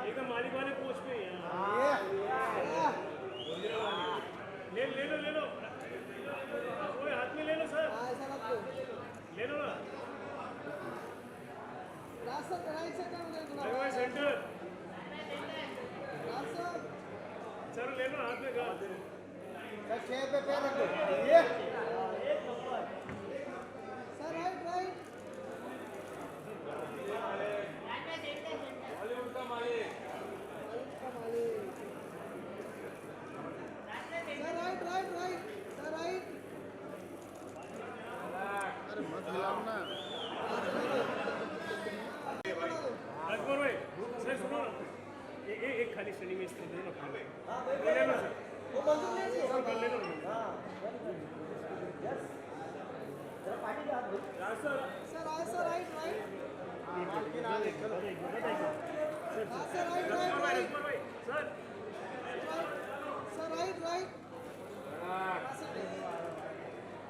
एकदम मालिक वाले पोस्ट पे ले लो ओए हाथ में ले लो सर ले लो ना सेंटर सर ले लो हाथ में सर चेयर पे पैर रखो ये सर राइट राइट एक खाली श्रेणी में इस तरह ले लो सर वो मंजूर ले लो सर ले लो यस जरा पार्टी का हाथ सर सर राइट राइट मालकिन आ ले चलो sir right right sir right right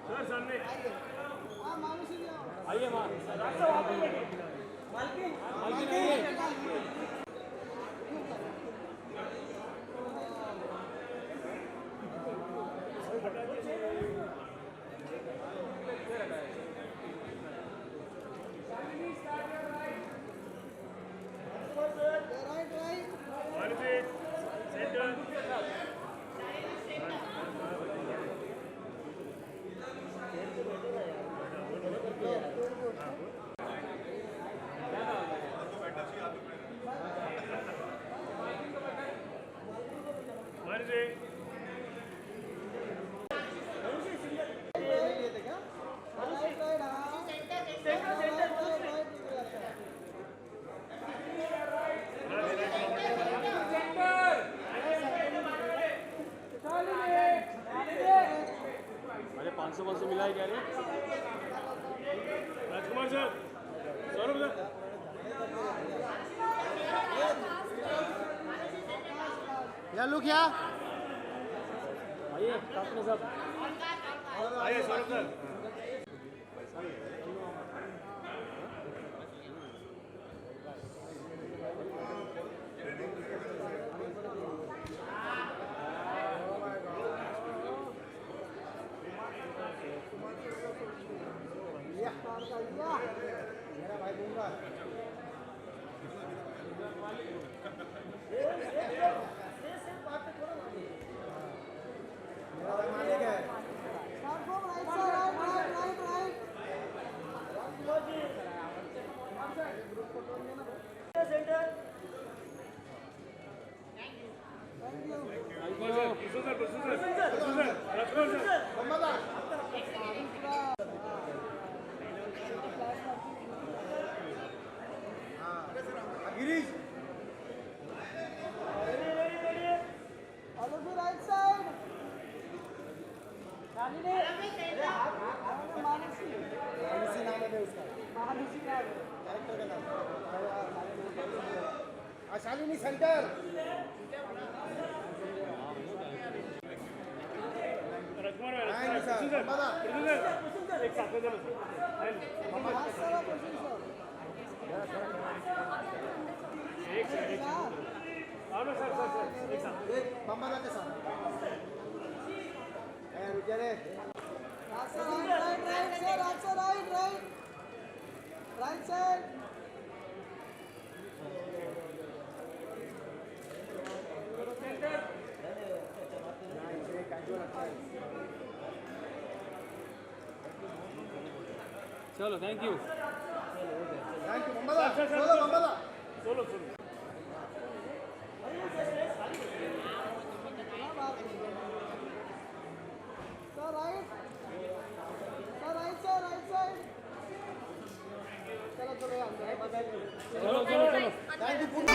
sir सामने हां मानुषी आइए मां मालकिन से मिला है क्या रे राजकुमार सर सौरभ सर या लुक या आइए डॉक्टर साहब आइए सौरभ सर मेरा भाई दूंगा मालिक है गिरीश मानसी नाम है उसका शालिनी सेंटर बम्बा के साथ रुक रे right side चलो थैंक यू बम्बा सोलो बम्बा सोलो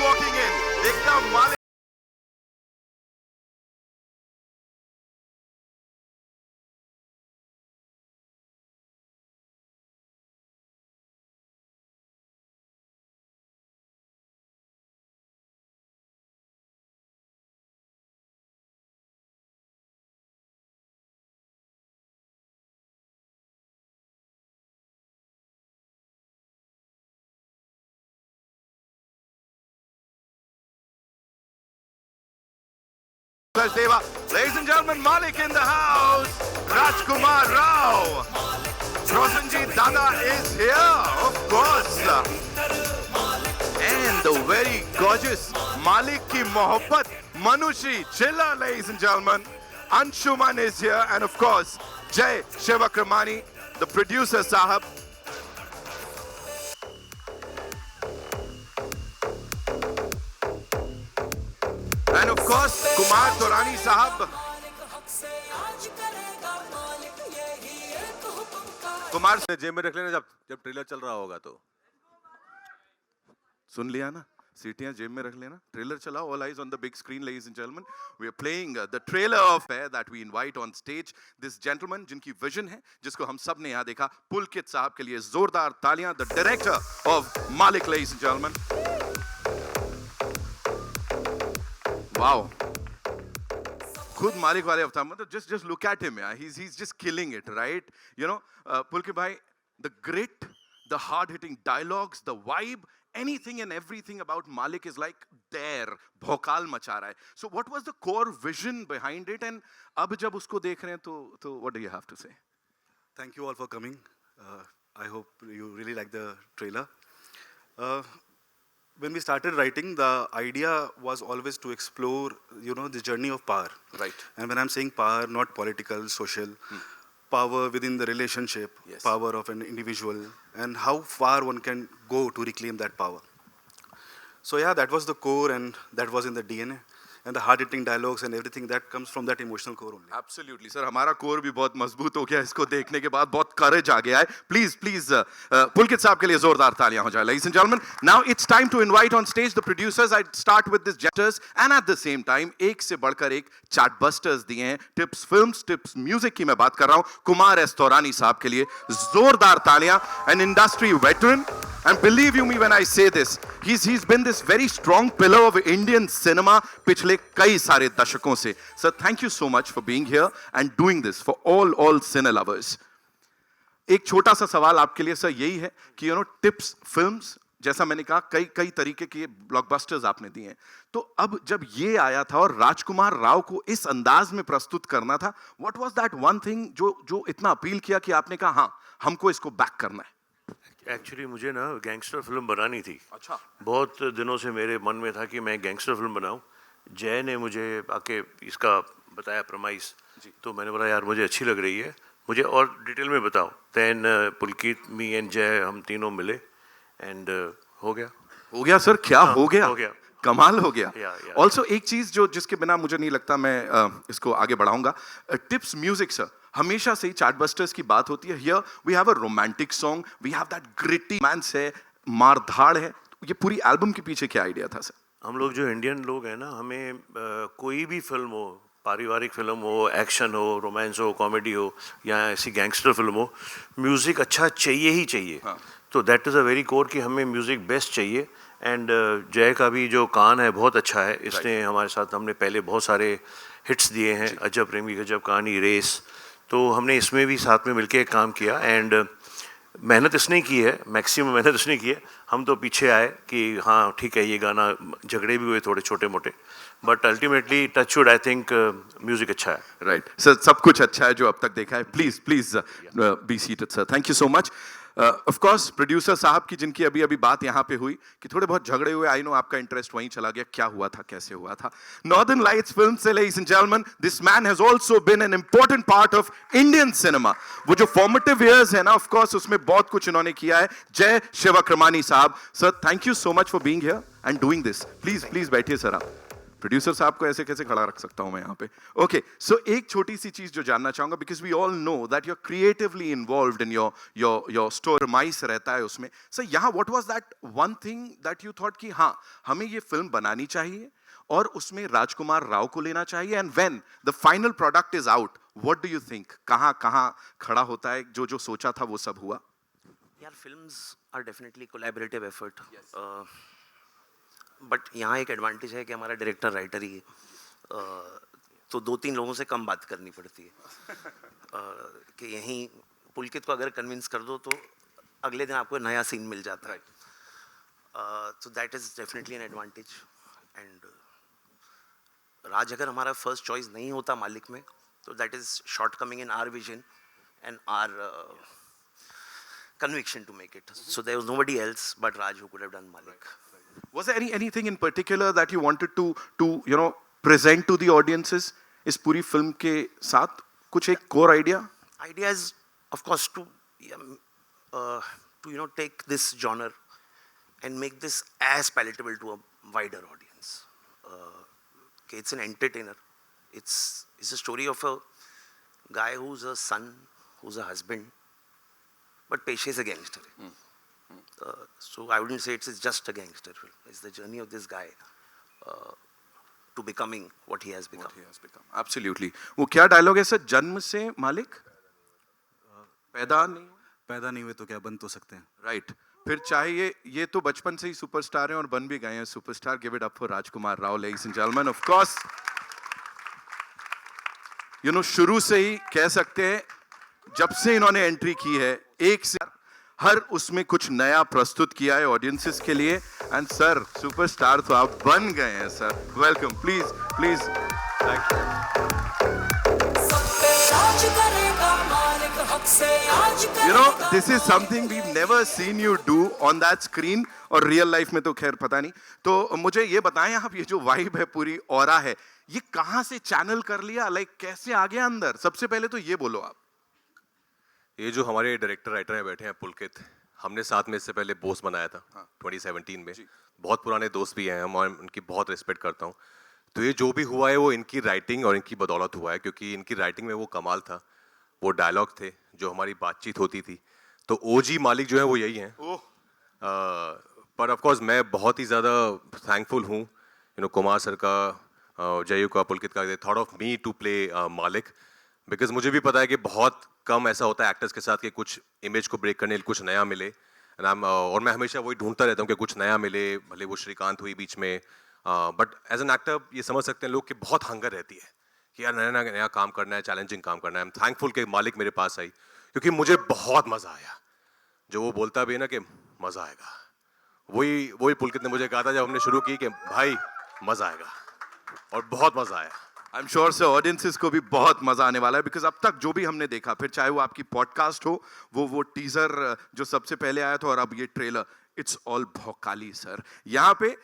walking in एकदम मालिक Deva. Ladies and gentlemen, Malik in the house. Rajkumar Rao. Rosanji Dada is here, of course. And the very gorgeous Malik ki Mohabbat Manushi Chilla, ladies and gentlemen. Anshuman is here, and of course, Jay Shivakramani, the producer Sahab. And of course, Kumar Torani Sahab. Kumar से जेब में रख लेना जब trailer चल रहा होगा तो सुन लिया ना सीटियां जेब में रख लेना ट्रेलर चला all eyes on the big screen ladies and gentlemen we are playing the trailer of that we invite on stage this gentleman जिनकी vision है जिसको हम सब ने यहाँ देखा पुलकित साहब के लिए जोरदार तालियां the director of Malik ladies and gentlemen wow खुद मालिक वाले अवतार मतलब just look at him yeah he's just killing it right you know Pulkit bhai the grit the hard hitting dialogues the vibe anything and everything about Malik is like there भौकाल मचा रहा है so what was the core vision behind it and अब जब उसको देख रहे हैं तो what do you have to say thank you all for coming I hope you really like the trailer when we started writing, the idea was always to explore, the journey of power. Right. And when I'm saying power, not political, social, power within the relationship, yes. Power of an individual, and how far one can go to reclaim that power. So yeah, that was the core, and that was in the DNA. And the hard-hitting dialogues and everything that comes from that emotional core only. Absolutely, sir. हमारा core भी बहुत मजबूत हो गया इसको देखने के बाद बहुत courage आ गया है. Please, पुलकित साहब के लिए जोरदार तालियां हो जाए. Ladies and gentlemen, now it's time to invite on stage the producers. I start with this gestures and at the same time एक से बढ़कर एक chartbusters दिए हैं. Tips Films, Tips Music की मैं बात कर रहा हूँ. कुमार एस तौरानी साहब के लिए जोरदार तालियां. An industry veteran. And believe you me when I say this, he's been this very strong pillar of Indian cinema पिछले कई सारे दशकों से. Sir, thank you so much for being here and doing this for all cine lovers. एक छोटा सा सवाल आपके लिए सर यही है कि टिप्स फिल्म्स जैसा मैंने कहा कई तरीके के ब्लॉकबस्टर्स आपने दिए हैं. तो अब जब ये आया था और राजकुमार राव को इस अंदाज में प्रस्तुत करना था, what was that one thing जो इतना अपील किया कि आपने कहा हाँ हमको इसको बैक करना है? एक्चुअली मुझे ना गैंगस्टर फिल्म बनानी थी. अच्छा. बहुत दिनों से मेरे मन में था कि मैं गैंगस्टर फिल्म बनाऊं. जय ने मुझे आके इसका बताया प्रमाइस, तो मैंने बोला यार मुझे अच्छी लग रही है, मुझे और डिटेल में बताओ. देन पुलकित, मी एंड जय हम तीनों मिले एंड हो गया सर. क्या हो गया कमाल हो गया. ऑल्सो एक चीज जिसके बिना मुझे नहीं लगता मैं इसको आगे बढ़ाऊंगा. टिप्स म्यूजिक सर हमेशा से ही चार्टबस्टर्स की बात होती है. Here we have a romantic song, we have that gritty romance है, मारधाड़ है. ये पूरी एल्बम के पीछे क्या आइडिया था सर? हम लोग जो इंडियन लोग हैं ना, हमें कोई भी फिल्म हो, पारिवारिक फिल्म हो, एक्शन हो, रोमांस हो, कॉमेडी हो या ऐसी गैंगस्टर फिल्म हो, म्यूज़िक अच्छा चाहिए ही चाहिए. हाँ. तो that is a very core कि हमें म्यूज़िक बेस्ट चाहिए एंड जय का भी जो कान है बहुत अच्छा है. इसने हमारे साथ, हमने पहले बहुत सारे हिट्स दिए हैं, अजब प्रेमी गजब कहानी, रेस, तो हमने इसमें भी साथ में मिलके काम किया. एंड मेहनत इसने की है, मैक्सिमम मेहनत इसने की है. हम तो पीछे आए कि हाँ ठीक है, ये गाना, झगड़े भी हुए थोड़े छोटे मोटे, but ultimately touch wood, I think music अच्छा है. राइट सर, सब कुछ अच्छा है जो अब तक देखा है. Please please be seated sir. Thank you so much. Of course producer साहब की, जिनकी अभी अभी बात यहाँ पे हुई कि थोड़े बहुत झगड़े हुए, आई नो आपका इंटरेस्ट वहीं चला गया, क्या हुआ था, कैसे हुआ था. नॉर्दर्न लाइट्स फिल्म से, ladies and gentleman, this man has also been an important part of Indian cinema. वो जो फॉर्मेटिव इयर्स है ना, ऑफ कोर्स उसमें बहुत कुछ इन्होंने किया है. जय शिवक्रमानी साहब. Sir thank you so much for being here and doing this. Please please बैठिए सर. आप प्रोड्यूसर साहब को ऐसे कैसे खड़ा रख सकता हूं मैं यहाँ पे. ओके, सो एक छोटी सी चीज जो जानना चाहूंगा, because we all know that you are creatively involved in your store, माइस रहता है उसमें. सर यहाँ what was that one thing that you thought कि हाँ हमें ये फिल्म बनानी चाहिए और उसमें राजकुमार राव को लेना चाहिए, and when the final product is out, what do you think, कहाँ कहाँ खड़ा होता है, जो जो सोचा था वो सब हुआ? यार films are definitely collaborative effort, but यहाँ एक एडवांटेज है कि हमारा डायरेक्टर राइटर ही है, तो 2-3 लोगों से कम बात करनी पड़ती है. कि यहीं पुलकित को अगर कन्विंस कर दो तो अगले दिन आपको नया सीन मिल जाता है. तो that is definitely an advantage. And Raj अगर हमारा फर्स्ट चॉइस नहीं होता मालिक में, तो that is shortcoming in our vision and our conviction to make it. So there was nobody else but Raj who could have done Malik. Was there anything in particular that you wanted to you know present to the audiences इस पूरी film के साथ? कुछ एक core idea? Idea is of course to you know take this genre and make this as palatable to a wider audience. Okay, it's an entertainer. It's a story of a guy who's a son, who's a husband, but पेशे से gangster है. So I wouldn't say it's just a gangster film. It's the journey of this guy to becoming what he has become. Absolutely. वो क्या dialogue है sir? जन्म से मालिक पैदा नहीं हुए तो क्या बन तो सकते हैं. राइट. फिर चाहे ये तो बचपन से ही सुपरस्टार हैं और बन भी गए हैं superstar. Give it up for Rajkumar Rao, ladies and gentleman. Of course you know शुरू से ही कह सकते हैं, जब से इन्होंने एंट्री की है, एक से हर उसमें कुछ नया प्रस्तुत किया है ऑडियंसेस के लिए. एंड सर सुपरस्टार तो आप बन गए हैं sir. Welcome. Please please. Thank you. You know this is something we never seen you do on that screen, और रियल लाइफ में तो खैर पता नहीं. तो मुझे ये बताएं आप, ये जो वाइब है पूरी ऑरा है, ये कहां से चैनल कर लिया, लाइक कैसे आ गया अंदर? सबसे पहले तो ये बोलो आप. ये जो हमारे डायरेक्टर राइटर हैं बैठे हैं पुलकित, हमने साथ में इससे पहले बोस बनाया था 2017 में. बहुत पुराने दोस्त भी हैं हम, और उनकी बहुत रिस्पेक्ट करता हूँ. तो ये जो भी हुआ है वो इनकी राइटिंग और इनकी बदौलत हुआ है, क्योंकि इनकी राइटिंग में वो कमाल था. वो डायलॉग थे, जो हमारी बातचीत होती थी. तो ओजी मालिक जो है वो यही हैं. पर ऑफ कोर्स मैं बहुत ही ज़्यादा थैंकफुल हूँ यू नो कुमार सर का, जयू का, पुलकित का, they thought of me to play Maalik. Because मुझे भी पता है कि बहुत कम ऐसा होता है एक्टर्स के साथ कि कुछ इमेज को ब्रेक करने के लिए कुछ नया मिले. और मैं हमेशा वही ढूंढता रहता हूँ कि कुछ नया मिले. भले वो श्रीकांत हुई बीच में, बट एज एन एक्टर ये समझ सकते हैं लोग कि बहुत हंगर रहती है कि यार नया नया काम करना है, चैलेंजिंग काम करना है. आई एम थैंकफुल कि मालिक मेरे पास आई, क्योंकि मुझे बहुत मज़ा आया. जो वो बोलता भी है ना कि मज़ा आएगा, वही पुलकित ने मुझे कहा था जब हमने शुरू की कि भाई मज़ा आएगा, और बहुत मज़ा आया. I am sure sir audiences को भी बहुत मजा आने वाला है, बिकॉज अब तक जो भी हमने देखा, फिर चाहे वो आपकी पॉडकास्ट हो, वो टीजर जो सबसे पहले आया था, और अब ये ट्रेलर, इट्स ऑल भौकाली सर. यहाँ पे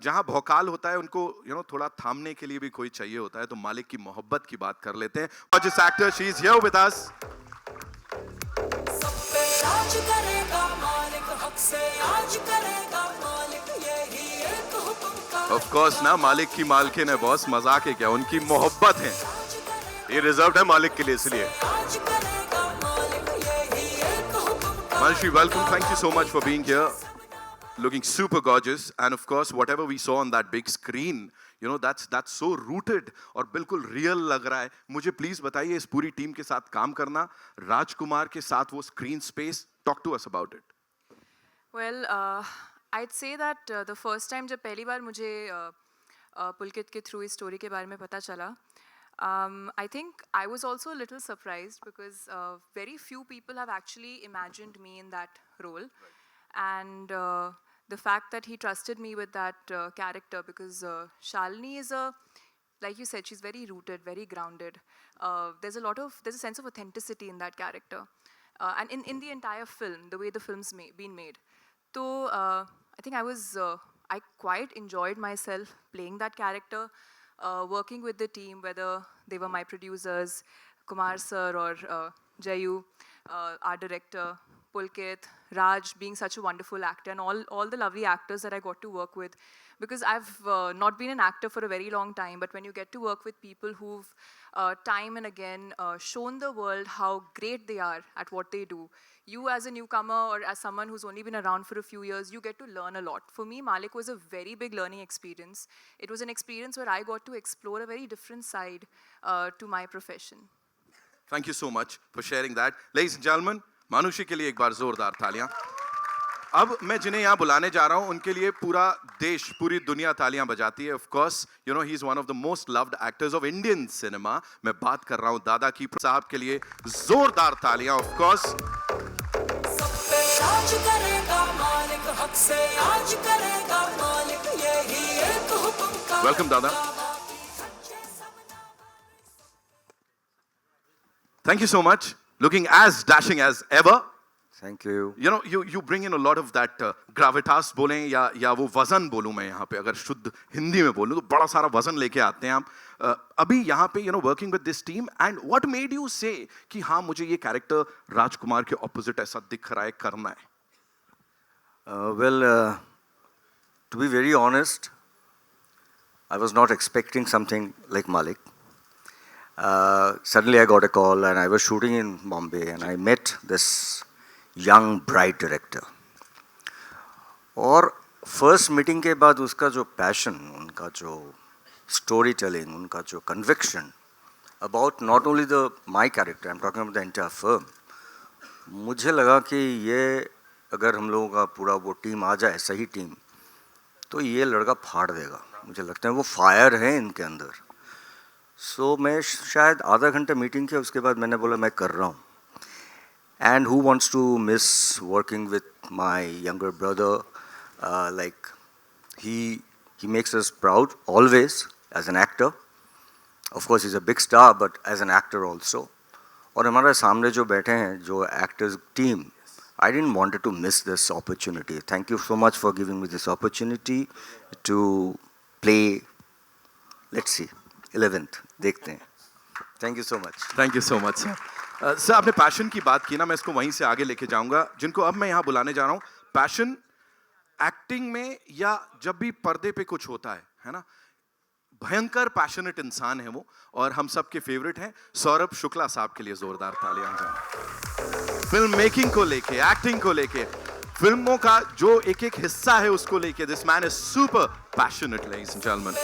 जहाँ भौकाल होता है उनको यू नो थोड़ा थामने के लिए भी कोई चाहिए होता है. तो मालिक की मोहब्बत की बात कर लेते हैं. और जिस actor, she is here with us. Of course ना, मालिक की मालकिन है बॉस, मजाक है क्या, उनकी मोहब्बत है. ये रिजर्व है मालिक के लिए, इसलिए. Manshi, welcome. Thank you so much for being here. Looking super gorgeous, and of course, whatever we saw on that big screen, you know, that's so rooted और बिल्कुल real लग रहा है. मुझे please बताइए, इस पूरी टीम के साथ काम करना, राजकुमार के साथ वो screen space, talk to us about it. Well, I'd say that the first time जब पहली बार मुझे पुलकित के थ्रू इस स्टोरी के बारे में पता चला, I think I was also a little surprised because very few people have actually imagined me in that role, and the fact that he trusted me with that character, because Shalini is like you said, she's very rooted, very grounded. There's a sense of authenticity in that character, and in the entire film, the way the film's been made. So I think I quite enjoyed myself playing that character, working with the team, whether they were my producers, Kumar sir or Jayu, our director, Pulkit, Raj being such a wonderful actor, and all the lovely actors that I got to work with. Because I've not been an actor for a very long time, but when you get to work with people who've time and again shown the world how great they are at what they do, you as a newcomer or as someone who's only been around for a few years, you get to learn a lot. For me, Malik was a very big learning experience. It was an experience where I got to explore a very different side to my profession. Thank you so much for sharing that. Ladies and gentlemen, मानुषी के लिए एक बार जोरदार तालियां. अब मैं जिन्हें यहाँ बुलाने जा रहा हूँ उनके लिए पूरा देश, पूरी दुनिया तालियां बजाती है. Of course, you know he is one of the most loved actors of Indian cinema. मैं बात कर रहा हूँ दादा की साहब के लिए जोरदार तालियां. Of course. Welcome, Dada. Thank you so much. Looking as dashing as ever. Thank you. You know, you bring in a lot of that gravitas बोलें या वो वजन बोलूँ मैं यहाँ पे, अगर शुद्ध हिंदी में बोलूँ तो बड़ा सारा वजन लेके आते हैं आप. अभी यहाँ पे working with this team, and what made you say कि हाँ मुझे ये character राजकुमार के opposite ऐसा दिख रहा है, करना है? Well, to be very honest, I was not expecting something like Malik. Suddenly I got a call and I was shooting in Bombay and I met this young bright director. और first meeting के बाद उसका जो passion, उनका जो storytelling, उनका जो conviction about not only my character, I'm talking about the entire firm. मुझे लगा कि ये अगर हम लोगों का पूरा वो टीम आ जाए, सही टीम, तो ये लड़का फाड़ देगा. मुझे लगता है वो फायर है इनके अंदर. सो मैं शायद आधा घंटा मीटिंग किया, उसके बाद मैंने बोला मैं कर रहा हूँ. And who wants to miss working with my younger brother. Like he makes us proud always as an actor. Of course is a big star but as an actor also. और हमारे सामने जो बैठे हैं जो actors team, I didn't want to miss this opportunity. Thank you so much for giving me this opportunity to play. Let's see, 11th. देखते हैं. Thank you so much. Thank you so much, sir. Sir आपने passion की बात की ना, मैं इसको वहीं से आगे लेके जाऊंगा. जिनको अब मैं यहाँ बुलाने जा रहा हूँ, पैशन एक्टिंग में या जब भी पर्दे पे कुछ होता है ना, भयंकर पैशनेट इंसान है वो, और हम सब के फेवरेट हैं. सौरभ शुक्ला साहब के लिए जोरदार तालियां. फिल्म मेकिंग को लेके, एक्टिंग को लेके, फिल्मों का जो एक एक हिस्सा है उसको लेके, this man is super passionate, ladies and gentleman.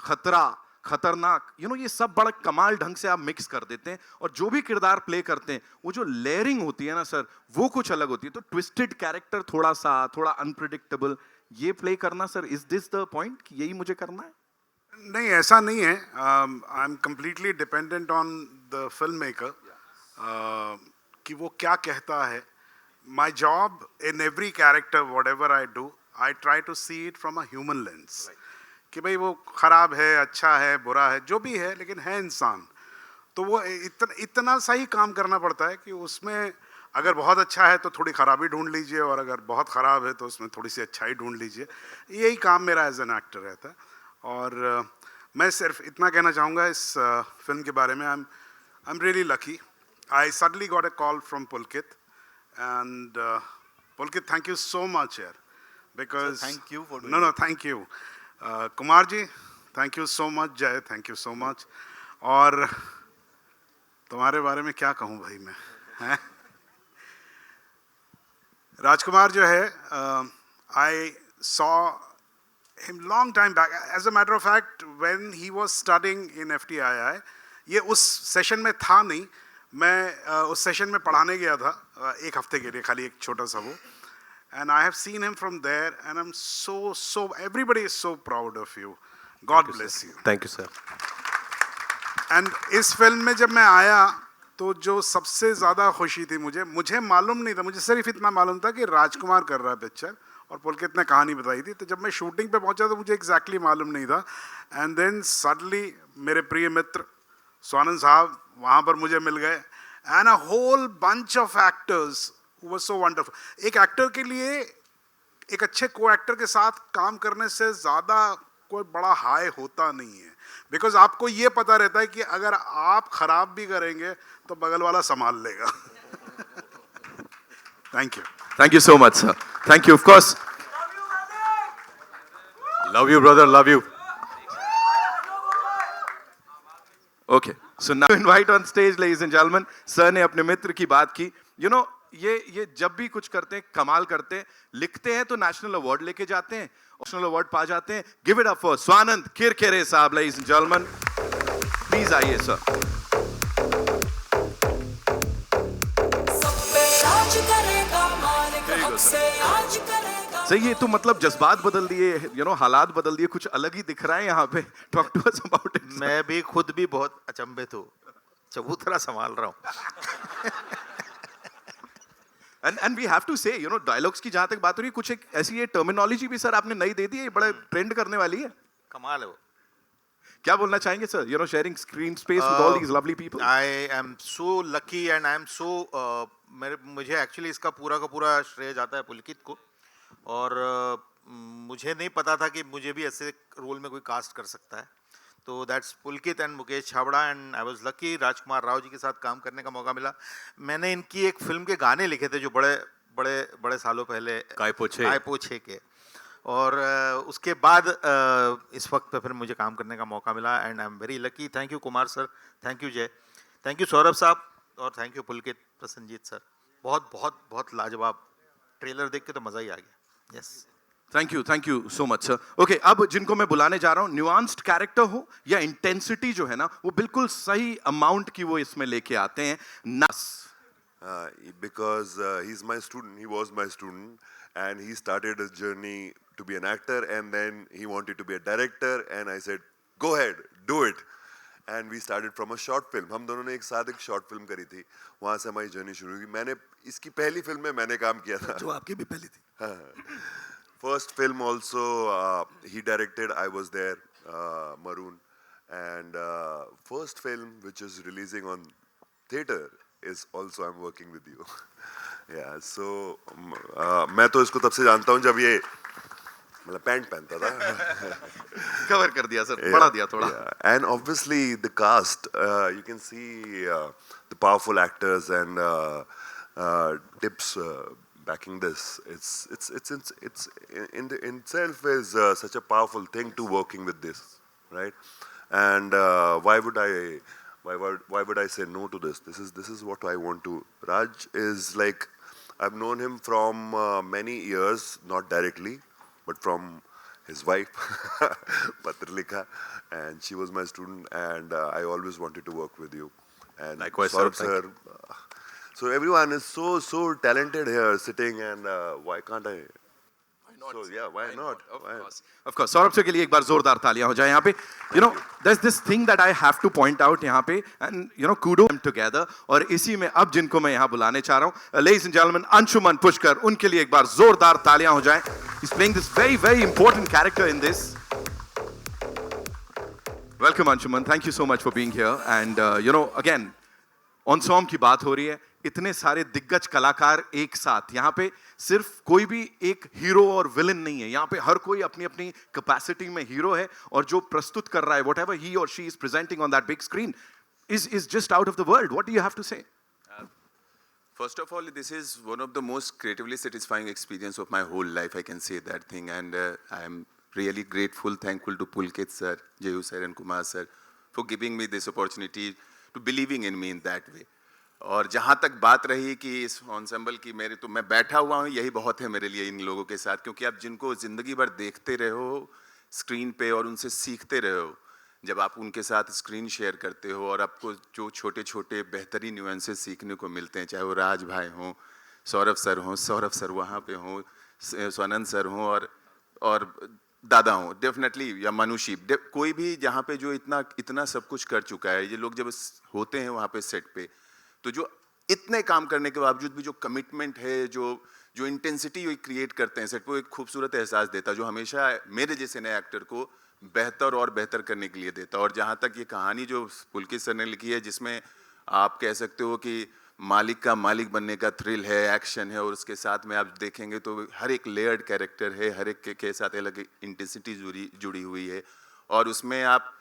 खतरा, खतरनाक, ये सब बड़ा कमाल ढंग से आप मिक्स कर देते हैं. और जो भी किरदार प्ले करते हैं, वो जो लेयरिंग होती है ना सर, वो कुछ अलग होती है. तो ट्विस्टेड कैरेक्टर, थोड़ा अनप्रिडिक्टेबल, ये प्ले करना sir, is this the point कि यही मुझे करना है? नहीं, ऐसा नहीं है. I am completely dependent on the filmmaker कि वो क्या कहता है. My job in every character, whatever I do, I try to see it from a human lens. कि भाई वो ख़राब है, अच्छा है, बुरा है, जो भी है, लेकिन है इंसान. तो वो इतना सा ही काम करना पड़ता है कि उसमें अगर बहुत अच्छा है तो थोड़ी ख़राबी ढूंढ लीजिए, और अगर बहुत ख़राब है तो उसमें थोड़ी सी अच्छाई ढूंढ लीजिए. यही काम मेरा एज एन एक्टर रहता है. और मैं सिर्फ इतना कहना चाहूँगा इस फिल्म के बारे में. I am really lucky. I suddenly got a call from Pulkit, and Pulkit, thank you so much यार, because thank you for no thank you. Kumar ji, thank you so much. Jay, thank you so much. और तुम्हारे बारे में क्या कहूँ भाई मैं, हैं? राजकुमार जो है, आई saw him long time back. As a matter of fact, when he was studying in FTII, ये उस सेशन में था नहीं, मैं उस सेशन में पढ़ाने गया था एक हफ्ते के लिए, खाली एक छोटा सा वो. And I have seen him from there, and I'm so everybody is so proud of you. God bless you. Thank you, sir. And इस फिल्म में जब मैं आया तो जो सबसे ज़्यादा खुशी थी मुझे मालूम नहीं था, मुझे सिर्फ इतना मालूम था कि राजकुमार कर रहा है पिक्चर और पुलकित ने कहानी बताई थी. तो जब मैं शूटिंग पे पहुंचा तो मुझे एग्जैक्टली मालूम नहीं था. एंड देन सडनली मेरे प्रिय मित्र स्वानंद साहब वहाँ पर मुझे मिल गए, and a whole bunch of actors who were so wonderful. एक एक्टर के लिए एक अच्छे को एक्टर के साथ काम करने से ज़्यादा कोई बड़ा हाई होता नहीं है, बिकॉज आपको ये पता रहता है कि अगर आप खराब भी करेंगे तो बगल वाला संभाल लेगा. Thank you. Thank you so much, sir. Thank you, of course. Love you, brother. Love you. Okay, so now invite on stage, ladies and gentlemen. Sir ने अपने मित्र की बात की. You know, ये जब भी कुछ करते हैं कमाल करते हैं, लिखते हैं तो नेशनल अवार्ड लेके जाते हैं, नेशनल अवार्ड पा जाते हैं. Give it up for Swanand Kirkire साहब, ladies and gentlemen. Please आइए sir. सही है, तो मतलब जज्बात बदल दिए, you know, हालात बदल दिए, कुछ अलग ही दिख रहा है यहाँ पे. Talk to us about it. मैं भी खुद भी बहुत अचंभित हूँ, चबूतरा संभाल रहा हूँ. And we have to say, you know, dialogues की जहाँ तक बात हो रही है, कुछ एक ऐसी ये terminology भी सर आपने नई दे दी है, ये बड़ा ट्रेंड करने वाली है. कमाल है वो. क्या बोलना चाहेंगे sir? You know, sharing screen space with all these lovely people. I am so lucky and I am so मुझे एक्चुअली इसका पूरा का पूरा श्रेय जाता है पुलकित को. और मुझे नहीं पता था कि मुझे भी ऐसे रोल में कोई कास्ट कर सकता है. तो that's Pulkit and Mukesh Chhabra, and I was lucky Rajkummar Rao ji के साथ काम करने का मौका मिला. मैंने इनकी एक फिल्म के गाने लिखे थे जो बड़े सालों पहले, काय पोछे के. और उसके बाद इस वक्त पे फिर मुझे काम करने का मौका मिला, and I am very lucky. Thank you Kumar sir, thank you जय, थैंक यू सौरभ साहब, और thank you Pulkit Prasannajit sir. बहुत बहुत बहुत लाजवाब. ट्रेलर देख के तो मज़ा ही आ गया. Yes, thank you so much sir. Okay, अब जिनको मैं बुलाने जा रहा हूँ, न्यूआंस्ड कैरेक्टर हो या इंटेंसिटी जो है ना, वो बिल्कुल सही अमाउंट की वो इसमें लेके आते हैं. नस because he's my student, he was my student, and he started his journey to be an actor, and then he wanted to be a director, and I said, go ahead, do it. And we started from a short film. हम दोनों ने एक साथ एक short film करी थी, वहाँ से हमारी जर्नी शुरू हुई. मैंने इसकी पहली फिल्म में मैंने काम किया था, जो आपकी भी पहली थी. First film also he directed, I was there, Maroon. And first film which is releasing on theater is also I'm working with you. Yeah, so मैं तो इसको तब से जानता हूँ जब ये मतलब पैंट पहनता था. कवर कर दिया सर, बढ़ा दिया थोड़ा. And obviously the cast, you can see the powerful actors and tips backing this. It's in itself is such a powerful thing to working with this, right? And why would I say no to this? This is what I want to. Raj is like, I've known him from many years, not directly, but from his wife, Patralika, and she was my student, and I always wanted to work with you. And likewise, Saurabh sir. So everyone is so talented here sitting, and why can't I? So yeah, why not? Of course. Saurabh sir के लिए एक बार जोरदार तालियां हो जाए यहाँ पे. You know, there's this thing that I have to point out यहाँ पे, and you know, kudos them together. और इसी में अब जिनको मैं यहाँ बुलाने चाह रहा हूँ, ladies and gentlemen, Anshuman Pushkar, उनके लिए एक बार जोरदार तालियां हो जाए. He's playing this very important character in this. Welcome Anshuman, thank you so much for being here. And you know, again, on की बात हो रही है, इतने सारे दिग्गज कलाकार एक साथ. यहाँ पे सिर्फ कोई भी एक हीरो और विलन नहीं है, यहाँ पे हर कोई अपनी अपनी कैपेसिटी में हीरो है, और जो प्रस्तुत कर रहा है, whatever he or she is presenting on that big screen is just out of the world. What do you have to say? First of all, this is one of the most creatively satisfying experience of my whole life, I can say that thing, and I am really grateful, thankful to Pulkit sir, Jayu sir and Kumar sir for giving me this opportunity, to believing in me in that way. और जहाँ तक बात रही कि इस ensemble की, मेरे तो मैं बैठा हुआ हूँ, यही बहुत है मेरे लिए इन लोगों के साथ, क्योंकि आप जिनको ज़िंदगी भर देखते रहे हो स्क्रीन पे और उनसे सीखते रहे हो, जब आप उनके साथ स्क्रीन शेयर करते हो और आपको जो छोटे छोटे बेहतरीन न्यूएंसेस सीखने को मिलते हैं, चाहे वो राज भाई हों, सौरभ सर वहाँ पे हों, स्वानंद सर हों और दादा हों डेफिनेटली, या मनुषी, कोई भी जहाँ पे जो इतना सब कुछ कर चुका है, ये लोग जब होते हैं वहाँ पे सेट पे, तो जो इतने काम करने के बावजूद भी जो कमिटमेंट है, जो इंटेंसिटी ये क्रिएट करते हैं सेट पे, एक खूबसूरत एहसास देता है जो हमेशा मेरे जैसे नए एक्टर को बेहतर और बेहतर करने के लिए देता है। और जहाँ तक ये कहानी जो पुलकित सर ने लिखी है, जिसमें आप कह सकते हो कि मालिक का मालिक बनने का थ्रिल है, एक्शन है, और उसके साथ में आप देखेंगे तो हर एक लेयर्ड कैरेक्टर है, हर एक के साथ अलग इंटेंसिटी जुड़ी हुई है, और उसमें आप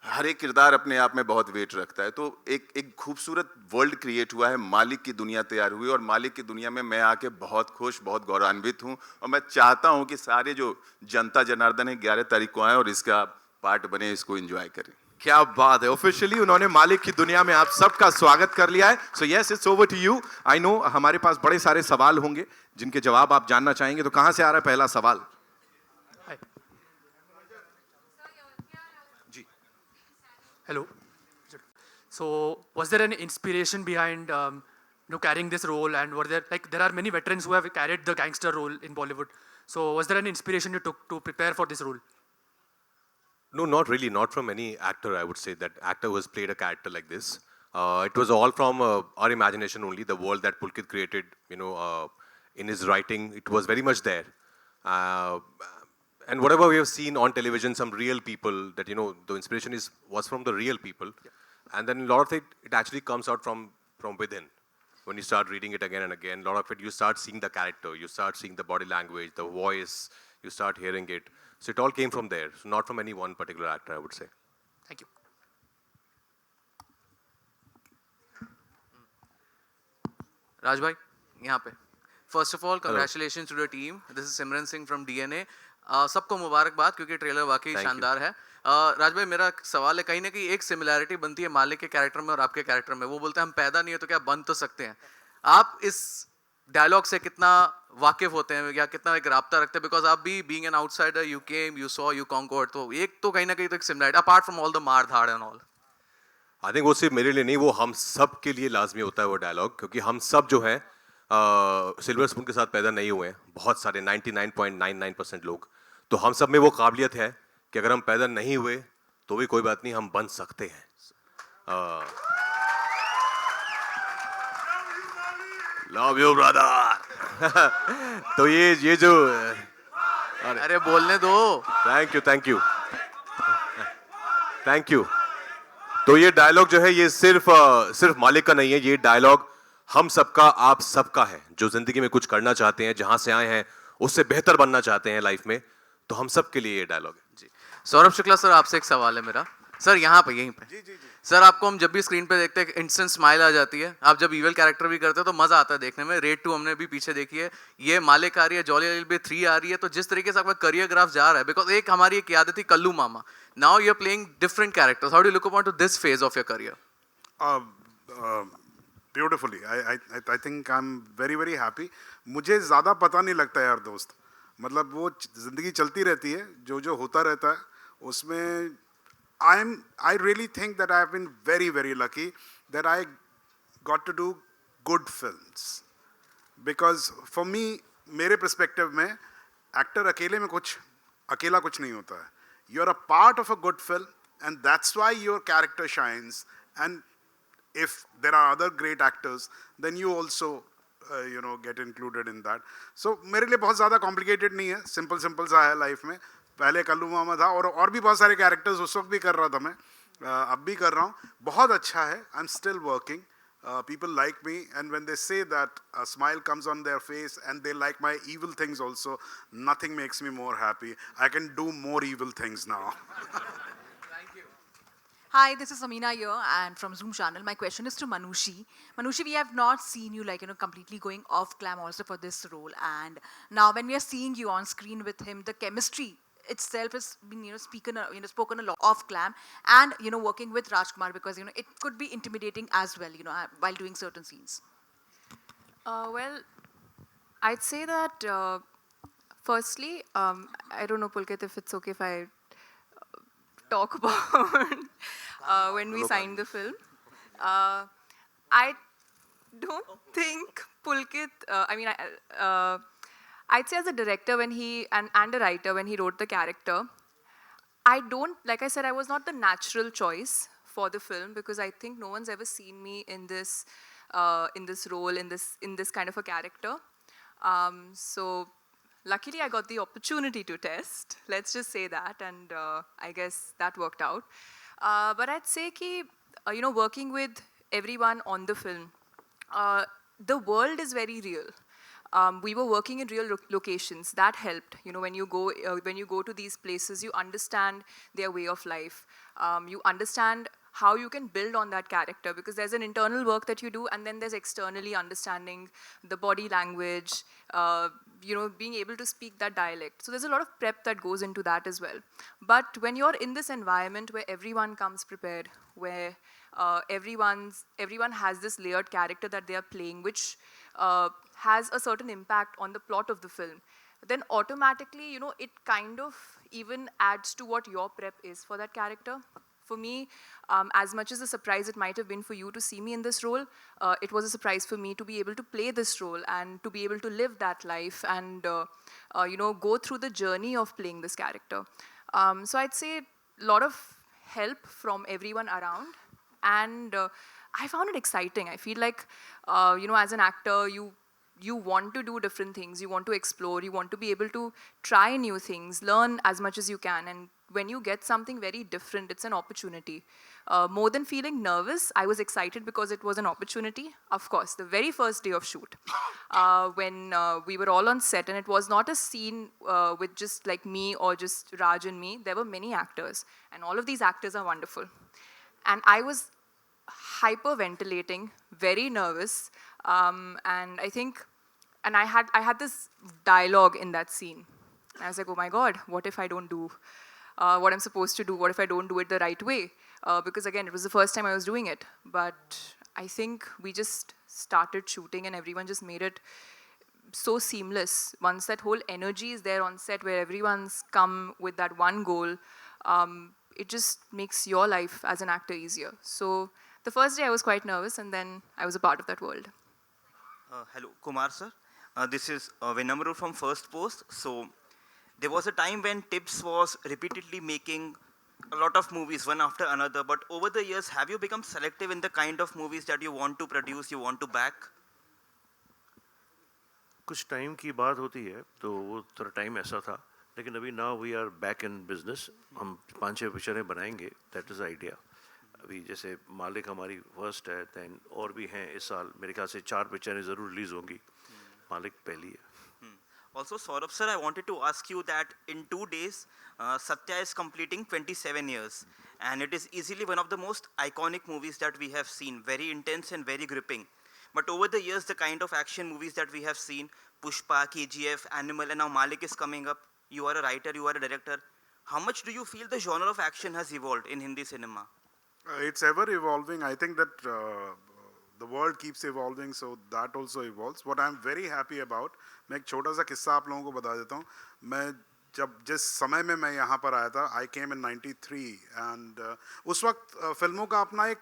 हर एक किरदार अपने आप में बहुत वेट रखता है। तो एक खूबसूरत वर्ल्ड क्रिएट हुआ है, मालिक की दुनिया तैयार हुई, और मालिक की दुनिया में मैं आके बहुत खुश, बहुत गौरवान्वित हूँ, और मैं चाहता हूँ कि सारे जो जनता जनार्दन है 11 तारीख को आए और इसका पार्ट बने, इसको एंजॉय करें। क्या बात है, ऑफिशियली उन्होंने मालिक की दुनिया में आप सबका स्वागत कर लिया है। So yes, it's over to you. I know हमारे पास बड़े सारे सवाल होंगे जिनके जवाब आप जानना चाहेंगे, तो कहां से आ रहा है पहला सवाल? Hello. So, was there any inspiration behind carrying this role? And were there are many veterans who have carried the gangster role in Bollywood. So, was there any inspiration you took to prepare for this role? No, not really. Not from any actor, I would say, that actor who has played a character like this. It was all from our imagination only, the world that Pulkit created, in his writing. It was very much there. And whatever we have seen on television, some real people that, the inspiration was from the real people. Yeah. And then a lot of it actually comes out from within. When you start reading it again and again, a lot of it, you start seeing the character, you start seeing the body language, the voice, you start hearing it. So it all came from there. So not from any one particular actor, I would say. Thank you. Raj bhai, यहाँ पे. First of all, congratulations to the team. This is Simran Singh from DNA. सबको मुबारकबाद क्योंकि trailer वाकई शानदार है। राज भाई, मेरा सवाल है, कहीं ना कहीं एक सिमिलैरिटी बनती है मालिक के कैरेक्टर में और आपके कैरेक्टर में। वो बोलते हैं हम पैदा नहीं है तो क्या बन तो सकते हैं। आप इस डायलॉग से कितना वाकिफ होते हैं या कितना एक राब्ता रखते हैं? बिकॉज आप भी being an outsider, you came, you saw, you conquered, तो एक तो कहीं ना कहीं तो एक similarity apart from all the मार धाड़ एंड ऑल। आई थिंक वो सिर्फ मेरे लिए नहीं, वो हम सब के लिए लाजमी होता है वो डायलॉग, क्योंकि हम सब जो है सिल्वर स्पून के साथ पैदा नहीं हुए हैं। बहुत सारे 99.99% लोग, तो हम सब में वो काबिलियत है कि अगर हम पैदा नहीं हुए तो भी कोई बात नहीं, हम बन सकते हैं। Love you brother. तो ये जो अरे बोलने दो। Thank you. तो ये डायलॉग जो है ये सिर्फ मालिक का नहीं है, ये डायलॉग हम सबका, आप सबका है, जो जिंदगी में कुछ करना चाहते हैं, जहां से आए हैं उससे बेहतर बनना चाहते हैं लाइफ में, तो हम सब के लिए ये डायलॉग है। जी सौरभ शुक्ला सर, आपसे एक सवाल है मेरा। सर यहाँ पे, यहीं पे। जी। सर आपको हम जब भी स्क्रीन पे देखते हैं इंस्टेंट स्माइल आ जाती है। आप जब ईवल कैरेक्टर भी करते हो तो मजा आता है देखने में। रेड 2 हमने भी पीछे देखी है, ये मालिक आ रही है, जॉली एलएलबी 3 आ रही है। तो जिस तरीके से आपका करियर ग्राफ जा रहा है, बिकॉज एक हमारी एक याद थी Kallu Mama, now you are playing different characters, how do you look upon to this phase of your career? Beautifully, I think I am very very happy. मुझे ज़्यादा पता नहीं लगता यार दोस्त, मतलब वो ज़िंदगी चलती रहती है, जो होता रहता है उसमें I really think that I have been very, very lucky that I got to do good films. Because for me, मेरे perspective में actor अकेला कुछ नहीं होता है. You're a part of a good film and that's why your character shines. And if there are other great actors, then you also get included in that. So मेरे लिए बहुत ज़्यादा complicated नहीं है, simple सा है life में. पहले कल्लू मामा था और भी बहुत सारे कैरेक्टर्स उस वक्त भी कर रहा था मैं, अब भी कर रहा हूँ। बहुत अच्छा है, I am still working, people like me and when they say that a smile comes on their face and they like my evil things also, nothing makes me more happy. I can do more evil things now. Hi, this is Amina here and from Zoom channel. My question is to Manushi. Manushi, we have not seen you completely going off glam also for this role, and now when we are seeing you on screen with him, the chemistry itself has been, spoken a lot of glam, and, working with Rajkumar, because, it could be intimidating as well, while doing certain scenes? Well, I'd say that firstly, I don't know, Pulkit, if it's okay if I talk about when we signed the film. I don't think Pulkit, I'd say as a director when he, and a writer when he wrote the character, like I said, I was not the natural choice for the film, because I think no one's ever seen me in this role, in this kind of a character. So luckily I got the opportunity to test, let's just say that, and I guess that worked out. But I'd say ki, working with everyone on the film, the world is very real. We were working in real locations. That helped. When you go to these places, you understand their way of life. You understand how you can build on that character, because there's an internal work that you do, and then there's externally understanding the body language, being able to speak that dialect. So there's a lot of prep that goes into that as well. But when you're in this environment where everyone comes prepared, where everyone has this layered character that they are playing, which has a certain impact on the plot of the film, then automatically, it kind of even adds to what your prep is for that character. For me, as much as a surprise it might have been for you to see me in this role, it was a surprise for me to be able to play this role and to be able to live that life and, go through the journey of playing this character. So I'd say a lot of help from everyone around, and I found it exciting. I feel like, as an actor, you want to do different things, you want to explore, you want to be able to try new things, learn as much as you can, and when you get something very different, it's an opportunity. More than feeling nervous, I was excited because it was an opportunity. Of course, the very first day of shoot, when we were all on set, and it was not a scene with just like me or just Raj and me, there were many actors, and all of these actors are wonderful. And I was hyperventilating, very nervous, and I think, and I had this dialogue in that scene. And I was like, oh my God, what if I don't do what I'm supposed to do? What if I don't do it the right way? Because again, it was the first time I was doing it. But I think we just started shooting and everyone just made it so seamless. Once that whole energy is there on set where everyone's come with that one goal, it just makes your life as an actor easier. So the first day I was quite nervous, and then I was a part of that world. Hello, Kumar sir. This is Vinamru from First Post. So there was a time when Tips was repeatedly making a lot of movies, one after another. But over the years, have you become selective in the kind of movies that you want to produce, you want to back? कुछ time की बात होती है, तो वो थोड़ा time ऐसा था, लेकिन अभी now we are back in business. हम 5-6 पिक्चरें बनाएंगे, that is the idea. अभी जैसे मालिक हमारी फर्स्ट है, then और भी हैं इस साल, मेरे ख्याल से 4 पिक्चरें ज़रूर रिलीज़ होंगी. मालिक पहली है. Also, Saurabh sir, I wanted to ask you that in 2 days, Satya is completing 27 years. And it is easily one of the most iconic movies that we have seen. Very intense and very gripping. But over the years, the kind of action movies that we have seen, Pushpa, KGF, Animal, and now Malik is coming up. You are a writer, you are a director. How much do you feel the genre of action has evolved in Hindi cinema? It's ever evolving. I think that the world keeps evolving, so that also evolves. What I'm very happy about, मैं एक छोटा सा किस्सा आप लोगों को बता देता हूँ. मैं जब जिस समय में मैं यहाँ पर आया था, I came in 93, and उस वक्त फिल्मों का अपना एक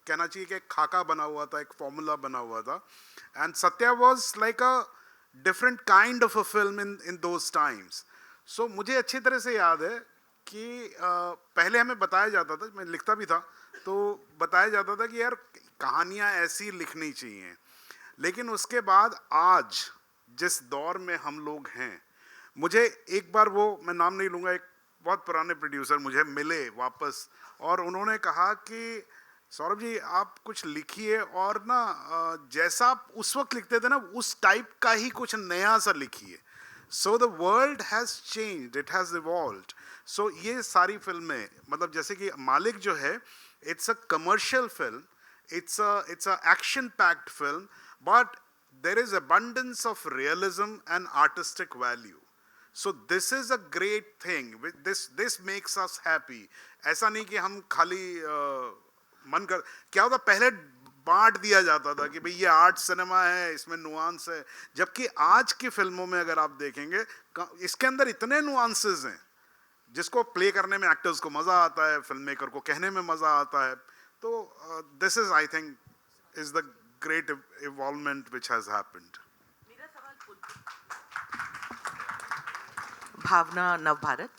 कहना चाहिए कि एक खाका बना हुआ था, एक फॉर्मूला बना हुआ था. And Satya was like a different kind of a film in those times. So मुझे अच्छी तरह से याद है कि पहले हमें बताया जाता था, मैं लिखता भी था, तो बताया जाता था कि यार कहानियाँ ऐसी लिखनी चाहिए. लेकिन उसके बाद आज जिस दौर में हम लोग हैं, मुझे एक बार वो, मैं नाम नहीं लूँगा, एक बहुत पुराने प्रोड्यूसर मुझे मिले वापस, और उन्होंने कहा कि सौरभ जी आप कुछ लिखिए, और ना जैसा आप उस वक्त लिखते थे ना, उस टाइप का ही कुछ नया सा लिखिए. So the world has changed, it has evolved. So ये सारी फिल्में, मतलब जैसे कि मालिक जो है, it's a commercial film, it's a action-packed film, but there is abundance of realism and artistic value. So this is a great thing. This makes us happy. ऐसा नहीं कि हम खाली मन कर क्या होता पहले बांट दिया जाता था कि भाई ये आर्ट सिनेमा है, इसमें नुआंस है, जबकि आज की फिल्मों में अगर आप देखेंगे इसके अंदर इतने नुआंसेस हैं जिसको प्ले करने में एक्टर्स को मजा आता है, फिल्म मेकर को कहने में मजा आता है. तो this is I think is the great evolvement which has happened. Bhavna Navbharat,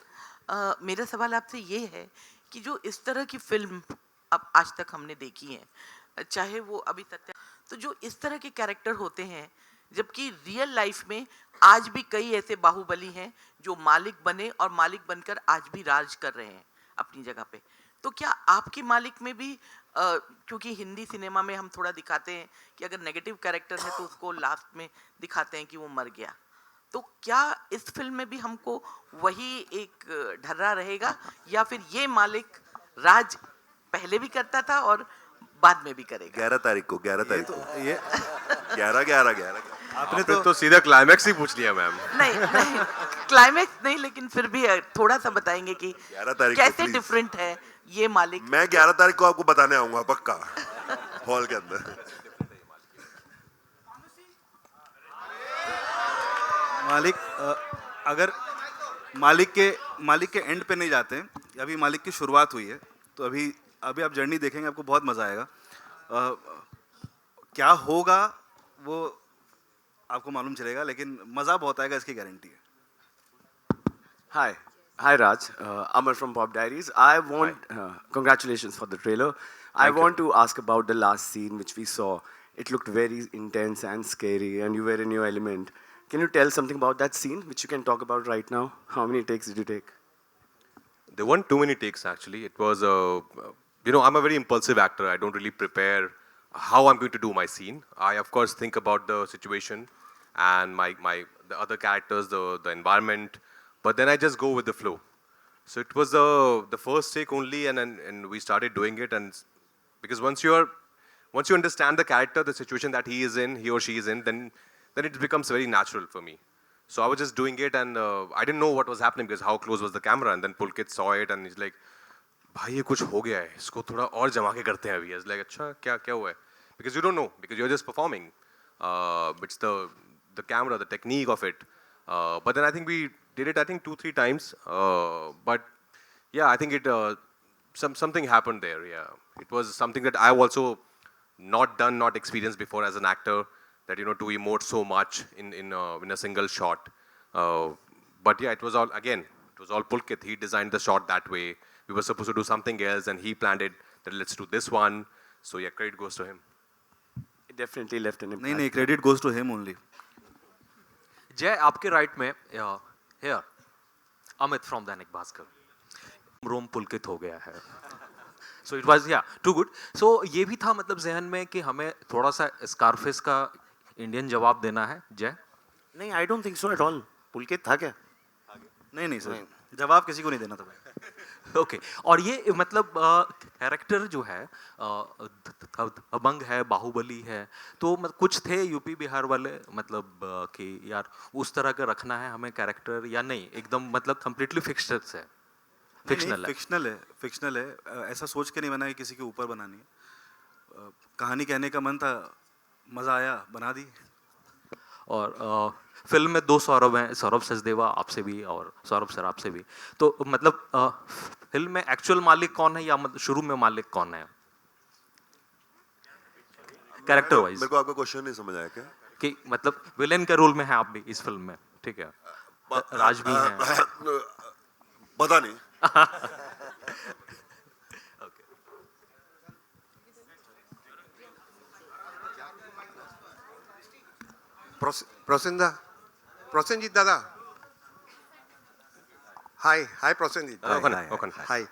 मेरा सवाल आपसे ये है कि जो इस तरह की फिल्म अब आज तक हमने देखी है, चाहे वो अभी सत्या, तो जो इस तरह के कैरेक्टर होते हैं, जबकि रियल लाइफ में आज भी कई ऐसे बाहुबली हैं जो मालिक बने और मालिक बनकर आज भी राज कर रहे हैं अपनी जगह पे, तो क्या आपके मालिक में भी क्योंकि हिंदी सिनेमा में हम थोड़ा दिखाते हैं कि अगर नेगेटिव कैरेक्टर है तो उसको लास्ट में दिखाते हैं कि वो मर गया, तो क्या इस फिल्म में भी हमको वही एक ढर्रा रहेगा या फिर ये मालिक राज पहले भी करता था और बाद में भी करेगा? 11 तारीख को 11 आपने तो सीधा क्लाइमैक्स ही पूछ लिया मैम. नहीं क्लाइमैक्स नहीं, लेकिन फिर भी थोड़ा सा बताएंगे कि 11 तारीख कैसे डिफरेंट है ये मालिक. मैं 11 तारीख को आपको बताने आऊंगा पक्का हॉल के अंदर. मालिक अगर मालिक के एंड पे नहीं जाते हैं, अभी मालिक की शुरुआत हुई है, तो अभी आप जर्नी देखेंगे, आपको बहुत मज़ा आएगा. क्या होगा वो आपको मालूम चलेगा, लेकिन मज़ा बहुत आएगा, इसकी गारंटी है. Hi Raj, Amar from Pop Diaries. I want congratulations for the trailer. I want to ask about the last scene which we saw. It looked very intense and scary, and you were in your element. Can you tell something about that scene which you can talk about right now? How many takes did you take? There weren't too many takes actually. It was I'm a very impulsive actor. I don't really prepare how I'm going to do my scene. I of course think about the situation and the other characters, the environment, but then I just go with the flow. So it was the first take only, and we started doing it. And because once you understand the character, the situation that he or she is in, then it becomes very natural for me. So I was just doing it, and I didn't know what was happening because how close was the camera. And then Pulkit saw it, and he's like, "भाई ये कुछ हो गया है, इसको थोड़ा और जमा के करते हैं अभी." I was like, "अच्छा क्या हुआ है?" Because you don't know, because you're just performing. It's the camera, the technique of it. But then I think we did it, I think 2-3 times. But yeah, I think something happened there. Yeah, it was something that I've also not experienced before as an actor. That to emote so much in a single shot. But yeah, it was all Pulkit. He designed the shot that way. We were supposed to do something else, and he planned it that let's do this one. So yeah, credit goes to him. It definitely left an impact. नहीं, credit goes to him only. जय, आपके right में here Amit from Dainik Bhaskar. रोम पुलकित हो गया है. So it was too good. So ये भी था मतलब जहन में कि हमें थोड़ा सा स्कारफेस का इंडियन जवाब देना है. जय नहीं, I don't think so at all. Pulkit था क्या? नहीं सर, जवाब किसी को नहीं देना था. ओके और ये मतलब कैरेक्टर जो है दबंग है, बाहुबली है, तो मतलब कुछ थे यूपी बिहार वाले मतलब कि यार उस तरह का रखना है हमें कैरेक्टर या नहीं, एकदम मतलब कम्प्लीटली फिक्स्ड है? फिक्शनल है. ऐसा सोच के नहीं बना कि किसी के ऊपर बनानी है. कहानी कहने का मन था, मज़ा आया, बना दी. और फिल्म में 2 सौरभ हैं, सौरभ सचदेवा आपसे भी और सौरभ सर आपसे भी, तो मतलब फिल्म में एक्चुअल मालिक कौन है या मतलब शुरू में मालिक कौन है कैरेक्टर वाइज? मेरे को आपका क्वेश्चन नहीं समझ आया क्या? कि मतलब विलेन के रोल में है आप भी इस फिल्म में, ठीक है? राज भी हैं. पता नहीं. Prosenjit Dada. Hi Prosenjit. Hi.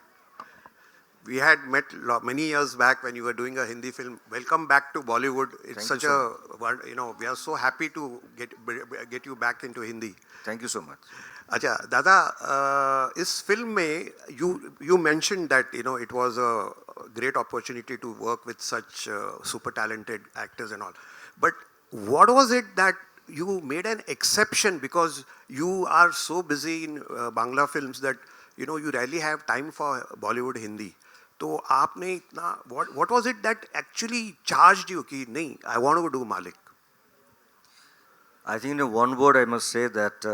We had met many years back when you were doing a Hindi film. Welcome back to Bollywood. It's such a, we are so happy to get you back into Hindi. Thank you so much. अच्छा दादा, इस film में you mentioned that it was a great opportunity to work with such super talented actors and all. But what was it that you made an exception because you are so busy in Bangla films that you rarely have time for Bollywood Hindi. तो आपने इतना what was it that actually charged you कि नहीं I want to do Malik? I think in one word I must say that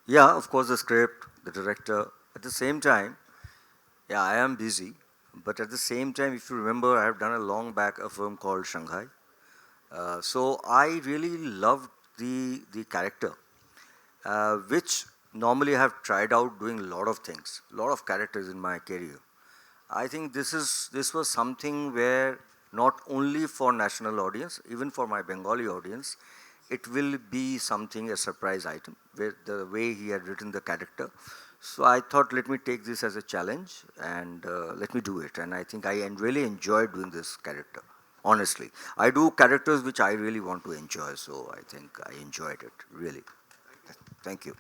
yeah, of course the script, the director. At the same time, yeah, I am busy. But at the same time, if you remember, I have done a long back a film called Shanghai. So I really loved the character, which normally I have tried out doing a lot of things, a lot of characters in my career. I think this was something where not only for national audience, even for my Bengali audience, it will be something, a surprise item, where the way he had written the character. So I thought, let me take this as a challenge and let me do it. And I think I really enjoyed doing this character, honestly. I do characters which I really want to enjoy, so I think I enjoyed it, really. Thank you.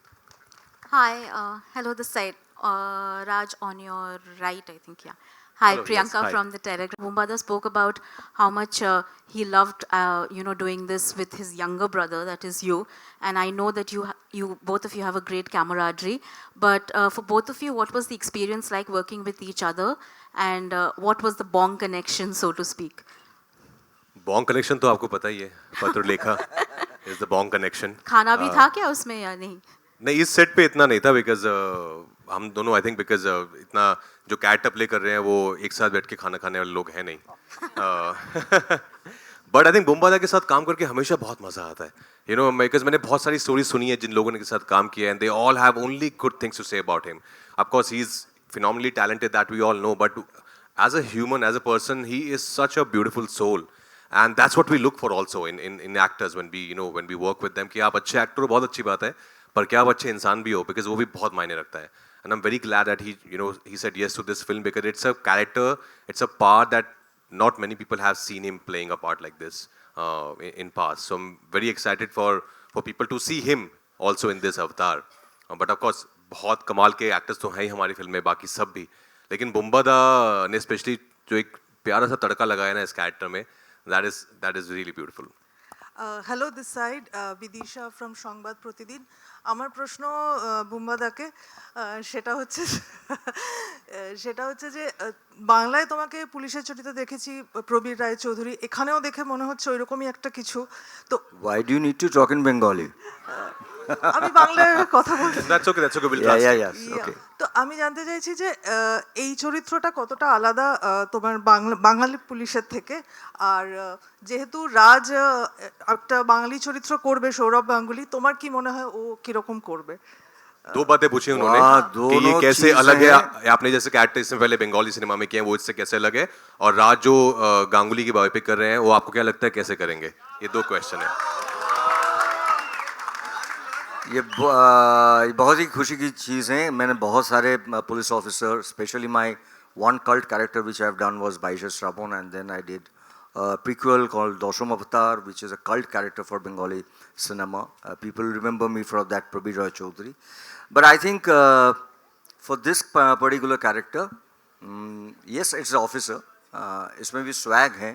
Hi, hello this side. Raj on your right, I think, yeah. Hi, Hello, Priyanka yes, hi. from the Telegram. Bhumbada spoke about how much he loved, doing this with his younger brother, that is you. And I know that you both of you have a great camaraderie. But for both of you, what was the experience like working with each other? And what was the bond connection, so to speak? Bong connection तो आपको पता ही है, पत्र लेखा is the bond connection. खाना भी था क्या उसमें या नहीं? नहीं, इस सेट पे इतना नहीं था बिकॉज हम दोनों आई थिंक बिकॉज इतना जो कैट प्ले कर रहे हैं वो एक साथ बैठ के खाना खाने वाले लोग हैं नहीं. बट आई थिंक बुम्बादा के साथ काम करके हमेशा बहुत मजा आता है. बिकॉज मैंने बहुत सारी स्टोरी सुनी है जिन लोगों ने के साथ काम किया है and they all have only good things to say about him. Of course he is phenomenally talented, that we all know, but as a human, as a person, he is such a beautiful soul. And that's what we look for also in actors when we work with them कि आप अच्छे actor हो, बहुत अच्छी बात है, पर क्या आप अच्छे इंसान भी हो, because वो भी बहुत मायने रखता है. And I'm very glad that he said yes to this film because it's a character, it's a part that not many people have seen him playing a part like this in past. So I'm very excited for people to see him also in this avatar. But of course बहुत कमाल के actors तो हैं ही हमारी film में, बाकी सब भी, लेकिन बुम्बादा ने स्पेशली जो एक प्यारा सा तड़का लगाया ना इस कैरेक्टर में, that is really beautiful. Hello, this side, Vidisha from সংবাদ প্রতিদিন. আমার প্রশ্ন বুম্বাদাকে, সেটা হচ্ছে যে বাংলায় তোমাকে পুলিশের চরিত্রে দেখেছি প্রবীর রায় চৌধুরী, এখানেও দেখে মনে হচ্ছে ওইরকমই একটা কিছু. তো Why do you need to talk in Bengali? আমি বাংলায় কথা বলছি. That's okay, we'll translate. Yeah, okay. তো আমি জানতে চাইছি যে এই চরিত্রটা কতটা আলাদা তোমার বাঙালি পুলিশের থেকে, আর যেহেতু রাজ একটা বাঙালি চরিত্র করবে, সৌরভ গাঙ্গুলি, তোমার কি মনে হয় ও কিরকম করবে? दो बातें पूछी उन्होंने कि ये कैसे अलग है, आपने जैसे कैरेक्टर इससे पहले बंगाली सिनेमा में किए हैं वो इससे कैसे अलग है, और राज जो गांगुली की बायोपिक कर रहे हैं वो आपको क्या लगता है कैसे करेंगे? ये दो क्वेश्चन है. ये बहुत ही खुशी की चीज़ है. मैंने बहुत सारे police officer, specially my one cult character which I have done was बाइशर श्रावण, and then I did prequel called Dosham Avatar, which is a cult character for Bengali cinema. People remember me for that, Prabir Roy Chaudhary. But I think for this particular character, yes, it's an officer. इसमें भी swag है.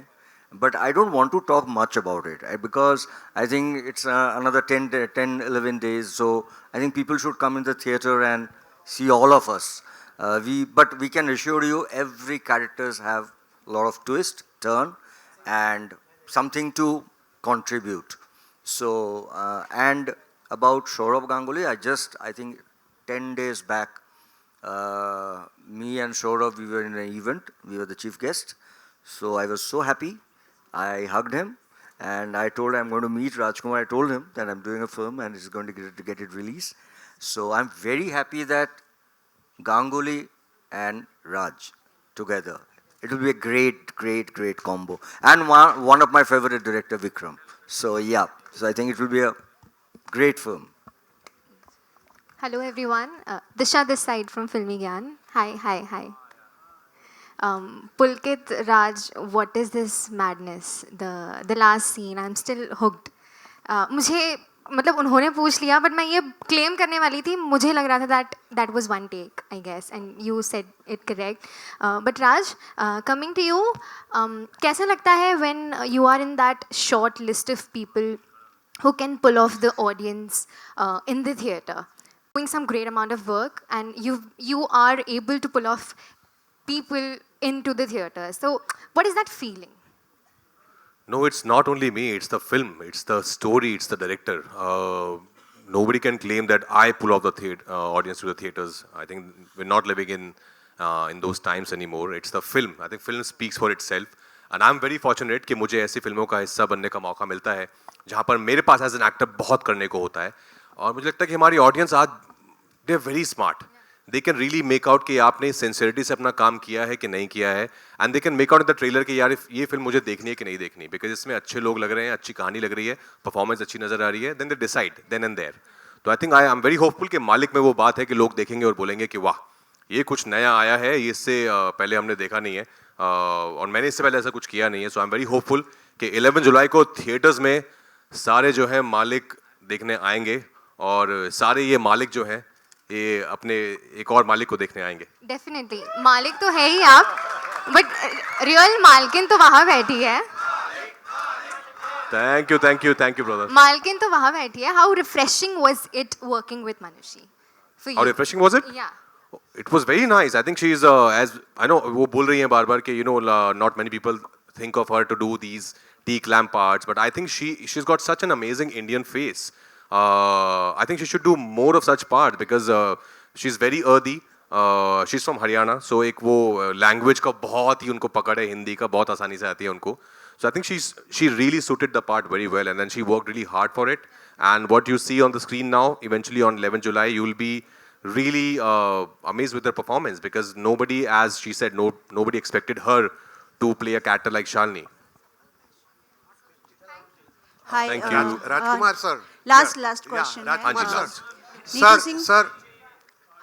But I don't want to talk much about it because I think it's another 10-11 days. So I think people should come in the theater and see all of us. But we can assure you every characters have a lot of twist, turn, and something to contribute. So, and about Saurabh Ganguly, I think 10 days back, me and Saurabh, we were in an event. We were the chief guest. So I was so happy. I hugged him and I told him I'm going to meet Rajkumar. I told him that I'm doing a film and he's going to get it released. So I'm very happy that Ganguly and Raj together. It will be a great combo. And one of my favorite director, Vikram. So yeah, so I think it will be a great film. Hello everyone, Disha this side from Filmy Gyan. Hi. Pulkit, Raj, what is this madness? The last scene, I'm still hooked. मुझे मतलब उन्होंने पूछ लिया, but मैं ये claim करने वाली थी, मुझे लग रहा था that was one take, I guess, and you said it correct. But Raj, coming to you, कैसा लगता है when you are in that short list of people who can pull off the audience in the theater. Doing some great amount of work, and you are able to pull off people into the theater. So, what is that feeling? No, it's not only me, it's the film, it's the story, it's the director. Nobody can claim that I pull off the audience to the theaters. I think we're not living in those times anymore. It's the film. I think film speaks for itself. And I'm very fortunate कि मुझे ऐसी फिल्मों का हिस्सा बनने का मौका मिलता है जहाँ पर मेरे पास एज एन एक्टर बहुत करने को होता है. और मुझे लगता है कि हमारी ऑडियंस आज they are very smart. They can really make out कि आपने सिंसियरिटी से अपना काम किया है कि नहीं किया है. And they can make out in the trailer कि यार ये फिल्म मुझे देखनी है कि नहीं देखनी, बिकॉज इसमें अच्छे लोग लग रहे हैं, अच्छी कहानी लग रही है, परफॉर्मेंस अच्छी नजर आ रही है. Then they decide then and there. तो I think I am very hopeful कि मालिक में वो बात है कि लोग देखेंगे और बोलेंगे कि वाह ये कुछ नया आया है, ये इससे पहले हमने देखा नहीं है और मैंने इससे पहले ऐसा कुछ किया नहीं है. सो आई एम वेरी होपफुल कि 11 जुलाई को थिएटर्स में सारे जो है मालिक देखने आएंगे और सारे ये मालिक जो हैं ये अपने एक और मालिक को देखने आएंगे. डेफिनेटली मालिक तो है ही आप, बट रियल मालकिन तो वहाँ बैठी है. Thank you brother. मालकिन तो वहाँ बैठी है. How refreshing was it working with Manushi for you? How refreshing was it? या It was very nice. I think she is as I know वो बोल रही हैं बार-बार कि not many people think of her to do these T-clam parts, but I think she's got such an amazing Indian face. I think she should do more of such parts because she's very earthy. She's from Haryana, so एक वो language का बहुत ही उनको पकड़ है, हिंदी का बहुत आसानी से आती है उनको. So I think she really suited the part very well, and then she worked really hard for it. And what you see on the screen now, eventually on 11 July, you will be really amazed with her performance because nobody, as she said, nobody expected her to play a character like Shalini. Hi, Thank you. Rajkumar sir. Last question. Rajkumar हाँ sir. Ji, Neetu Singh, Sir.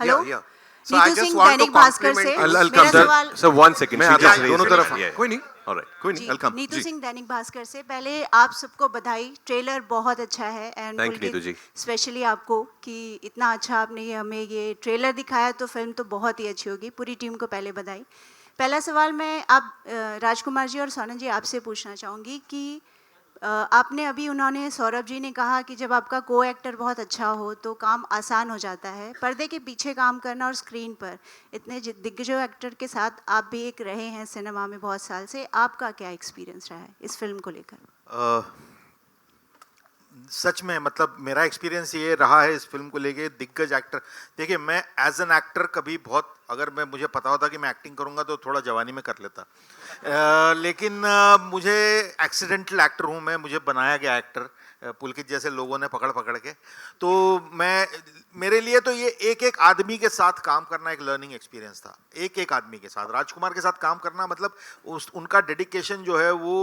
Hello? Yeah. So I Neetu just Singh want to Dainik Bhaskar से compliment. I'll मेरा come, sir. सवाल Sir, 1 second. मैं She आता just हूँ, raised दोनों her तरफ. hand. Yeah. कोई नहीं. All right. कोई नहीं. जी, I'll come. नीतू जी. सिंह दैनिक भास्कर से. पहले आप सबको बधाई, ट्रेलर बहुत अच्छा है and Thank you, Neetu ji. Specially आपको कि इतना अच्छा आपने ये हमें ये ट्रेलर दिखाया, तो फिल्म तो बहुत ही अच्छी होगी. पूरी टीम को पहले बधाई. पहला सवाल मैं आप राजकुमार जी और सोनम जी आपसे पूछना चाहूँगी कि आपने अभी उन्होंने सौरभ जी ने कहा कि जब आपका को एक्टर बहुत अच्छा हो तो काम आसान हो जाता है. पर्दे के पीछे काम करना और स्क्रीन पर इतने दिग्गजों एक्टर के साथ आप भी एक रहे हैं सिनेमा में बहुत साल से, आपका क्या एक्सपीरियंस रहा है इस फिल्म को लेकर? सच में मतलब मेरा एक्सपीरियंस ये रहा है इस फिल्म को लेके. दिग्गज एक्टर, देखिए मैं एज एन एक्टर कभी बहुत, अगर मुझे पता होता कि मैं एक्टिंग करूंगा तो थोड़ा जवानी में कर लेता. लेकिन मुझे एक्सीडेंटल एक्टर हूँ मैं, मुझे बनाया गया एक्टर पुलकित जैसे लोगों ने पकड़ के. तो मेरे लिए तो ये एक आदमी के साथ काम करना एक लर्निंग एक्सपीरियंस था. एक आदमी के साथ, राजकुमार के साथ काम करना मतलब उनका डेडिकेशन जो है वो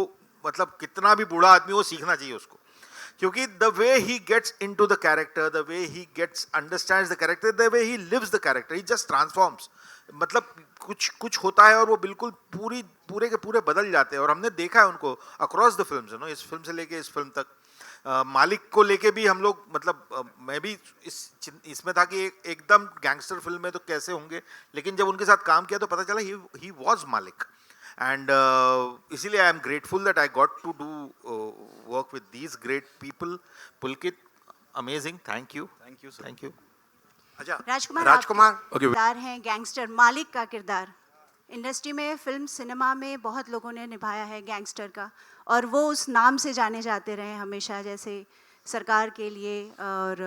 मतलब कितना भी बूढ़ा आदमी वो सीखना चाहिए उसको, क्योंकि the way he gets into the character, the way he gets understands the character, the way he lives the character, he just transforms. मतलब कुछ होता है और वो बिल्कुल पूरे के पूरे बदल जाते हैं. और हमने देखा है उनको अक्रॉस द फिल्म्स, इस फिल्म से लेके इस फिल्म तक. मालिक को लेके भी हम लोग मतलब मैं भी इसमें था कि एकदम गैंगस्टर फिल्म में तो कैसे होंगे, लेकिन जब उनके साथ काम किया तो पता चला ही वॉज मालिक. And इसीलिए I am grateful that I got to do work with these great people. Pulkit, amazing. Thank you. Thank you. अच्छा, राजकुमार किरदार हैं गैंगस्टर, मालिक का किरदार इंडस्ट्री में, फिल्म सिनेमा में बहुत लोगों ने निभाया है गैंगस्टर का, और वो उस नाम से जाने जाते रहे हमेशा. जैसे सरकार के लिए और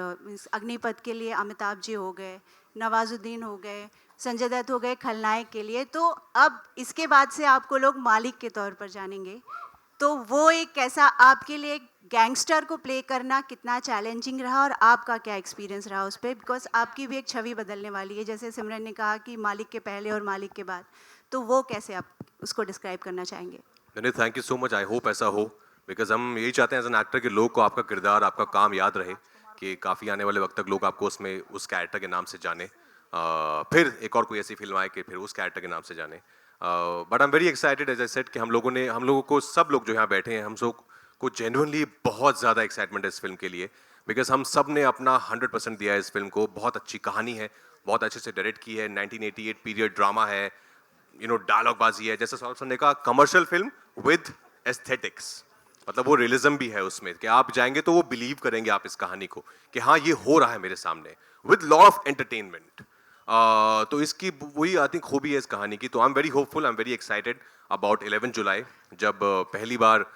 अग्निपथ के लिए अमिताभ जी हो गए, नवाजुद्दीन हो गए, संजय दत्त हो गए खलनायक के लिए. तो अब इसके बाद से आपको लोग मालिक के तौर पर जानेंगे. तो वो एक कैसा आपके लिए गैंगस्टर को प्ले करना कितना चैलेंजिंग रहा और आपका क्या एक्सपीरियंस रहा उस पर? बिकॉज आपकी भी एक छवि बदलने वाली है, जैसे सिमरन ने कहा कि मालिक के पहले और मालिक के बाद. तो वो कैसे आप उसको डिस्क्राइब करना चाहेंगे? Thank you so much. I hope ऐसा हो, बिकॉज हम यही चाहते हैं एज एन एक्टर कि लोग को आपका किरदार, आपका काम याद रहे, कि काफ़ी आने वाले वक्त तक लोग आपको उसमें उस कैरेक्टर के नाम से जाने. फिर एक और कोई ऐसी फिल्म आए कि फिर उस कैरेक्टर के नाम से जाने. But I am very excited as I said कि हम लोगों को सब लोग जो यहाँ बैठे हैं, हम सब को जेन्युइनली बहुत ज़्यादा एक्साइटमेंट है इस फिल्म के लिए, बिकॉज हम सब ने अपना 100% दिया है इस फिल्म को. बहुत अच्छी कहानी है, बहुत अच्छे से डायरेक्ट की है, 1988 पीरियड ड्रामा है, डायलॉग बाजी है, जैसे सौरभ सर ने कहा, कमर्शियल फिल्म विद एस्थेटिक्स. मतलब वो रियलिज्म भी है उसमें कि आप जाएंगे तो वो बिलीव करेंगे आप इस कहानी को कि हाँ ये हो रहा है मेरे सामने, विद लॉट ऑफ एंटरटेनमेंट। तो इसकी वही आई थिंक खूबी है इस कहानी की। तो आई am very hopeful, I am very excited about 11 जुलाई जब पहली बार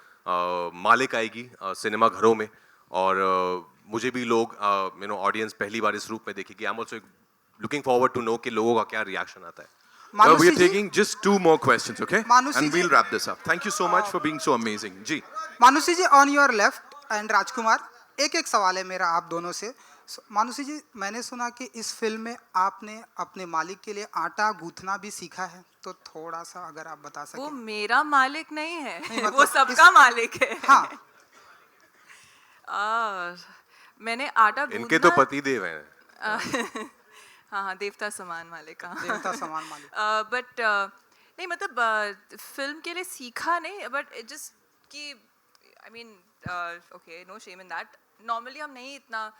मालिक आएगी सिनेमा घरों में, और मुझे भी लोग ऑडियंस पहली बार इस रूप में देखेगी। I am also looking forward to know कि लोगों का क्या रिएक्शन आता है। Now we are taking just 2 more questions, okay? Manushi And we'll wrap this up. Thank you so much for being so amazing. जी। Manushi ji on your left and Rajkummar, एक सवाल है मेरा आप दोनों से। मानुषी जी, मैंने सुना कि इस फिल्म में आपने अपने मालिक के लिए आटा गूंथना भी सीखा है, तो थोड़ा सा अगर आप बता सकें। वो मेरा मालिक नहीं है, मतलब वो सबका मालिक है। हाँ। मैंने आटा इनके तो पति देव हैं। हाँ, देवता समान मालिक। देवता समान मालिक। बट नहीं, मतलब फिल्म के लिए सीखा नहीं, बट जस्ट कि I mean okay, no shame in that. Normally हम नहीं इतना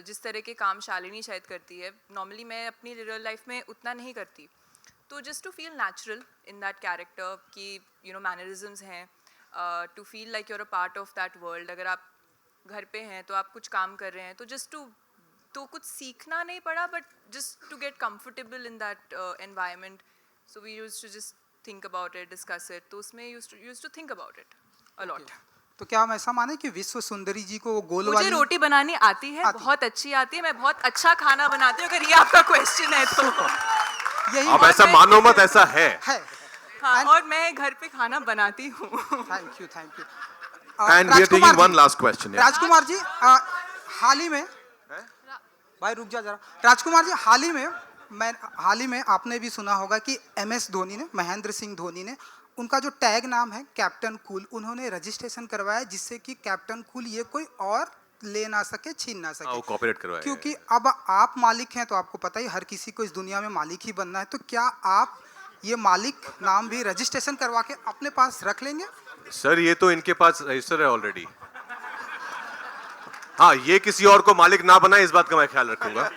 जिस तरह के काम शालिनी शायद करती है, नॉर्मली मैं अपनी रियल लाइफ में उतना नहीं करती। तो just to feel natural in that character कि मैनरिज्म्स हैं, to feel like you're a part of that world. अगर आप घर पे हैं तो आप कुछ काम कर रहे हैं, तो जस्ट तो कुछ सीखना नहीं पड़ा, but just to get comfortable in that environment. So we used to just think about it, discuss it. तो उसमें used to think about it a lot. तो क्या हम ऐसा माने कि विश्व सुंदरी जी को वो गोल मुझे वाली रोटी बनानी आती है, बहुत अच्छी आती है, मैं बहुत अच्छा खाना बनाती हूँ, अगर ये आपका क्वेश्चन है तो। यही आप ऐसा मानो मत, ऐसा है। हाँ, और मैं घर पे खाना बनाती हूँ। Thank you, thank you. And we are taking one last question. Yeah. Rajkumar ji, हाल ही में, भाई रुक जा जरा। राजकुमार जी, हाल ही में आपने भी सुना होगा कि MS धोनी ने, महेंद्र सिंह धोनी ने, उनका जो टैग नाम है कैप्टन कूल, उन्होंने रजिस्ट्रेशन करवाया जिससे कि कैप्टन कूल ये कोई और ले ना सके, छीन ना सके। कॉपीराइट करवाया। क्योंकि अब आप मालिक हैं तो आपको पता ही हर किसी को इस दुनिया में मालिक ही बनना है। तो क्या आप ये मालिक नाम भी रजिस्ट्रेशन करवा के अपने पास रख लेंगे? सर ये तो इनके पास रजिस्टर है ऑलरेडी। हाँ, ये किसी और को मालिक ना बनाए इस बात का मैं ख्याल रखूंगा।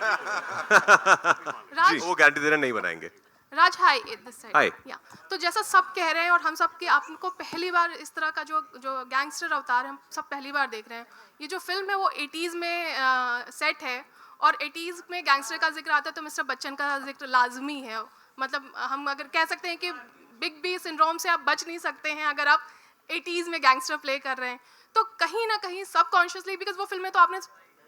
जी, वो गारंटी दे रहे नहीं बनाएंगे। राज, हाय दिस साइड। हाय। या तो जैसा सब कह रहे हैं और हम सब के आपको पहली बार इस तरह का जो गैंगस्टर अवतार है, हम सब पहली बार देख रहे हैं। ये जो फिल्म है वो 80s में सेट है, और 80s में गैंगस्टर का जिक्र आता है तो मिस्टर बच्चन का जिक्र लाजमी है। मतलब हम अगर कह सकते हैं कि बिग बी सिंड्रोम से आप बच नहीं सकते हैं अगर आप 80s में गैंगस्टर प्ले कर रहे हैं। तो कहीं ना कहीं सबकॉन्शियसली, बिकॉज वो फिल्में तो आपने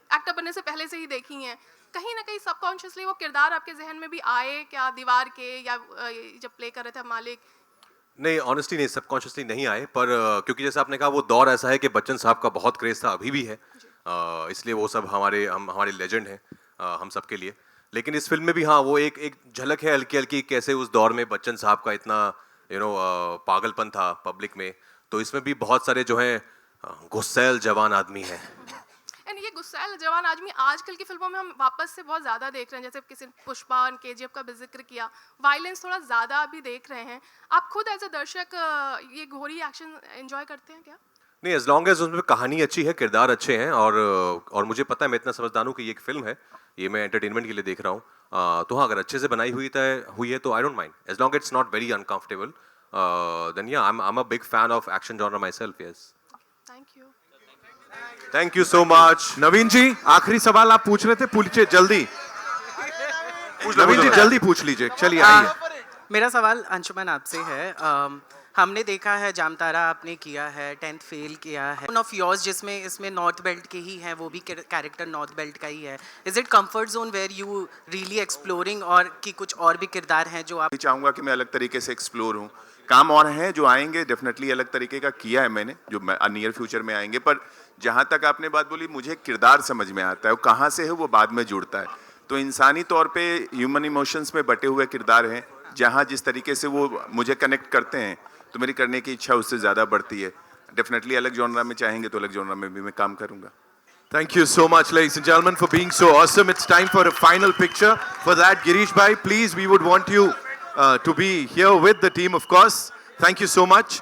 एक्टर बनने से पहले से ही देखी हैं, कहीं ना कहीं सबकॉन्शियसली वो किरदार आपके जहन में भी आए क्या, दीवार के, या जब प्ले कर रहे थे मालिक? नहीं, ऑनेस्टली नहीं, सबकॉन्शियसली नहीं आए, पर क्योंकि जैसे आपने कहा वो दौर ऐसा है कि बच्चन साहब का बहुत क्रेज था, अभी भी है, इसलिए वो सब हमारे लेजेंड हैं हम सब के लिए। लेकिन इस फिल्म में भी हाँ, वो एक झलक है हल्की हल्की, कैसे उस दौर में बच्चन साहब का इतना पागलपन था पब्लिक में। तो इसमें भी बहुत सारे जो हैं गुस्सैल जवान आदमी हैं। एंड ये गुस्सैल जवान आदमी आजकल की फिल्मों में हम वापस से बहुत ज़्यादा देख रहे हैं। जैसे किसी पुष्पा और KGF का भी जिक्र किया, वायलेंस थोड़ा ज़्यादा अभी देख रहे हैं। आप खुद एज अ दर्शक ये घोरी एक्शन एंजॉय करते हैं क्या? नहीं, एज लॉन्ग एज उसमें कहानी अच्छी है, किरदार अच्छे हैं, और मुझे पता है, मैं इतना समझदार हूँ कि ये एक फिल्म है, ये मैं एंटरटेनमेंट के लिए देख रहा हूँ। तो हाँ, अगर अच्छे से बनाई हुई है तो I don't mind, as long it's not very uncomfortable, then yeah I am a big fan of action genre myself. Yes, thank you so much. Naveen ji, आखिरी सवाल आप पूछ रहे थे, पूछिए जल्दी। नवीन जी जल्दी पूछ लीजिए, चलिए आइए। मेरा सवाल अंशुमन आपसे है। हमने देखा है जामतारा आपने किया है, 10th फेल किया है, वन ऑफ योर्स जिसमें इसमें नॉर्थ बेल्ट के ही हैं, वो भी कैरेक्टर नॉर्थ बेल्ट का ही है। Is it comfort zone where you really exploring, और कि कुछ और भी किरदार हैं जो आप? चाहूँगा कि मैं अलग तरीके से एक्सप्लोर हूँ। काम और हैं जो आएंगे, डेफिनेटली अलग तरीके का किया है मैंने, जो नियर फ्यूचर में आएंगे। पर जहाँ तक आपने बात बोली, मुझे किरदार समझ में आता है, वो कहाँ से है वो बाद में जुड़ता है। तो इंसानी तौर पे ह्यूमन इमोशंस में बटे हुए किरदार हैं, जहाँ जिस तरीके से वो मुझे कनेक्ट करते हैं तो मेरी करने की इच्छा उससे ज़्यादा बढ़ती है। डेफिनेटली अलग जॉनरा में चाहेंगे तो अलग जॉनरा में भी मैं काम करूँगा। Thank you so much, ladies and gentlemen, for being so awesome. It's time for a final picture. For that, Girish bhai, please, we would want you to be here with the team, of course. Thank you so much.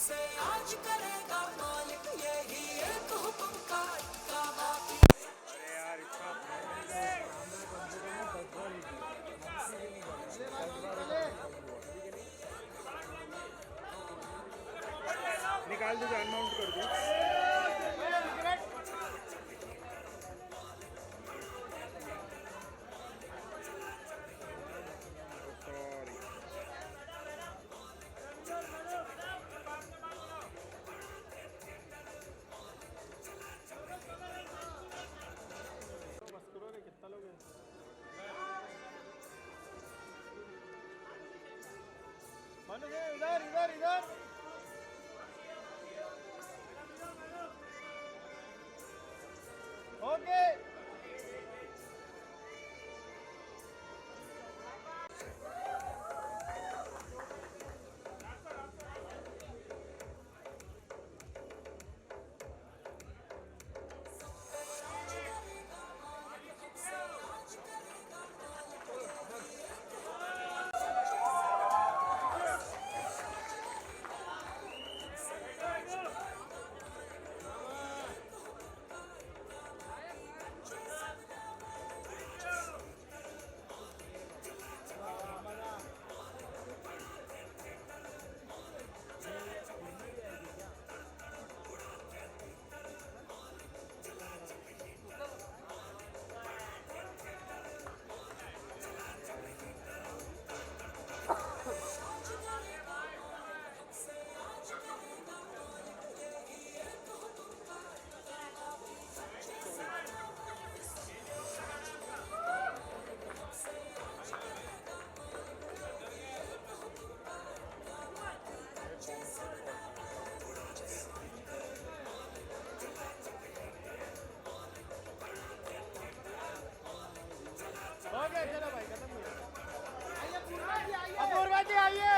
से आज करेगा मालिक यही एक हुक्म का बाकी। अरे यार इसका निकाल दो, अनमाउंट कर दो। मनु इधर इधर इधर ओके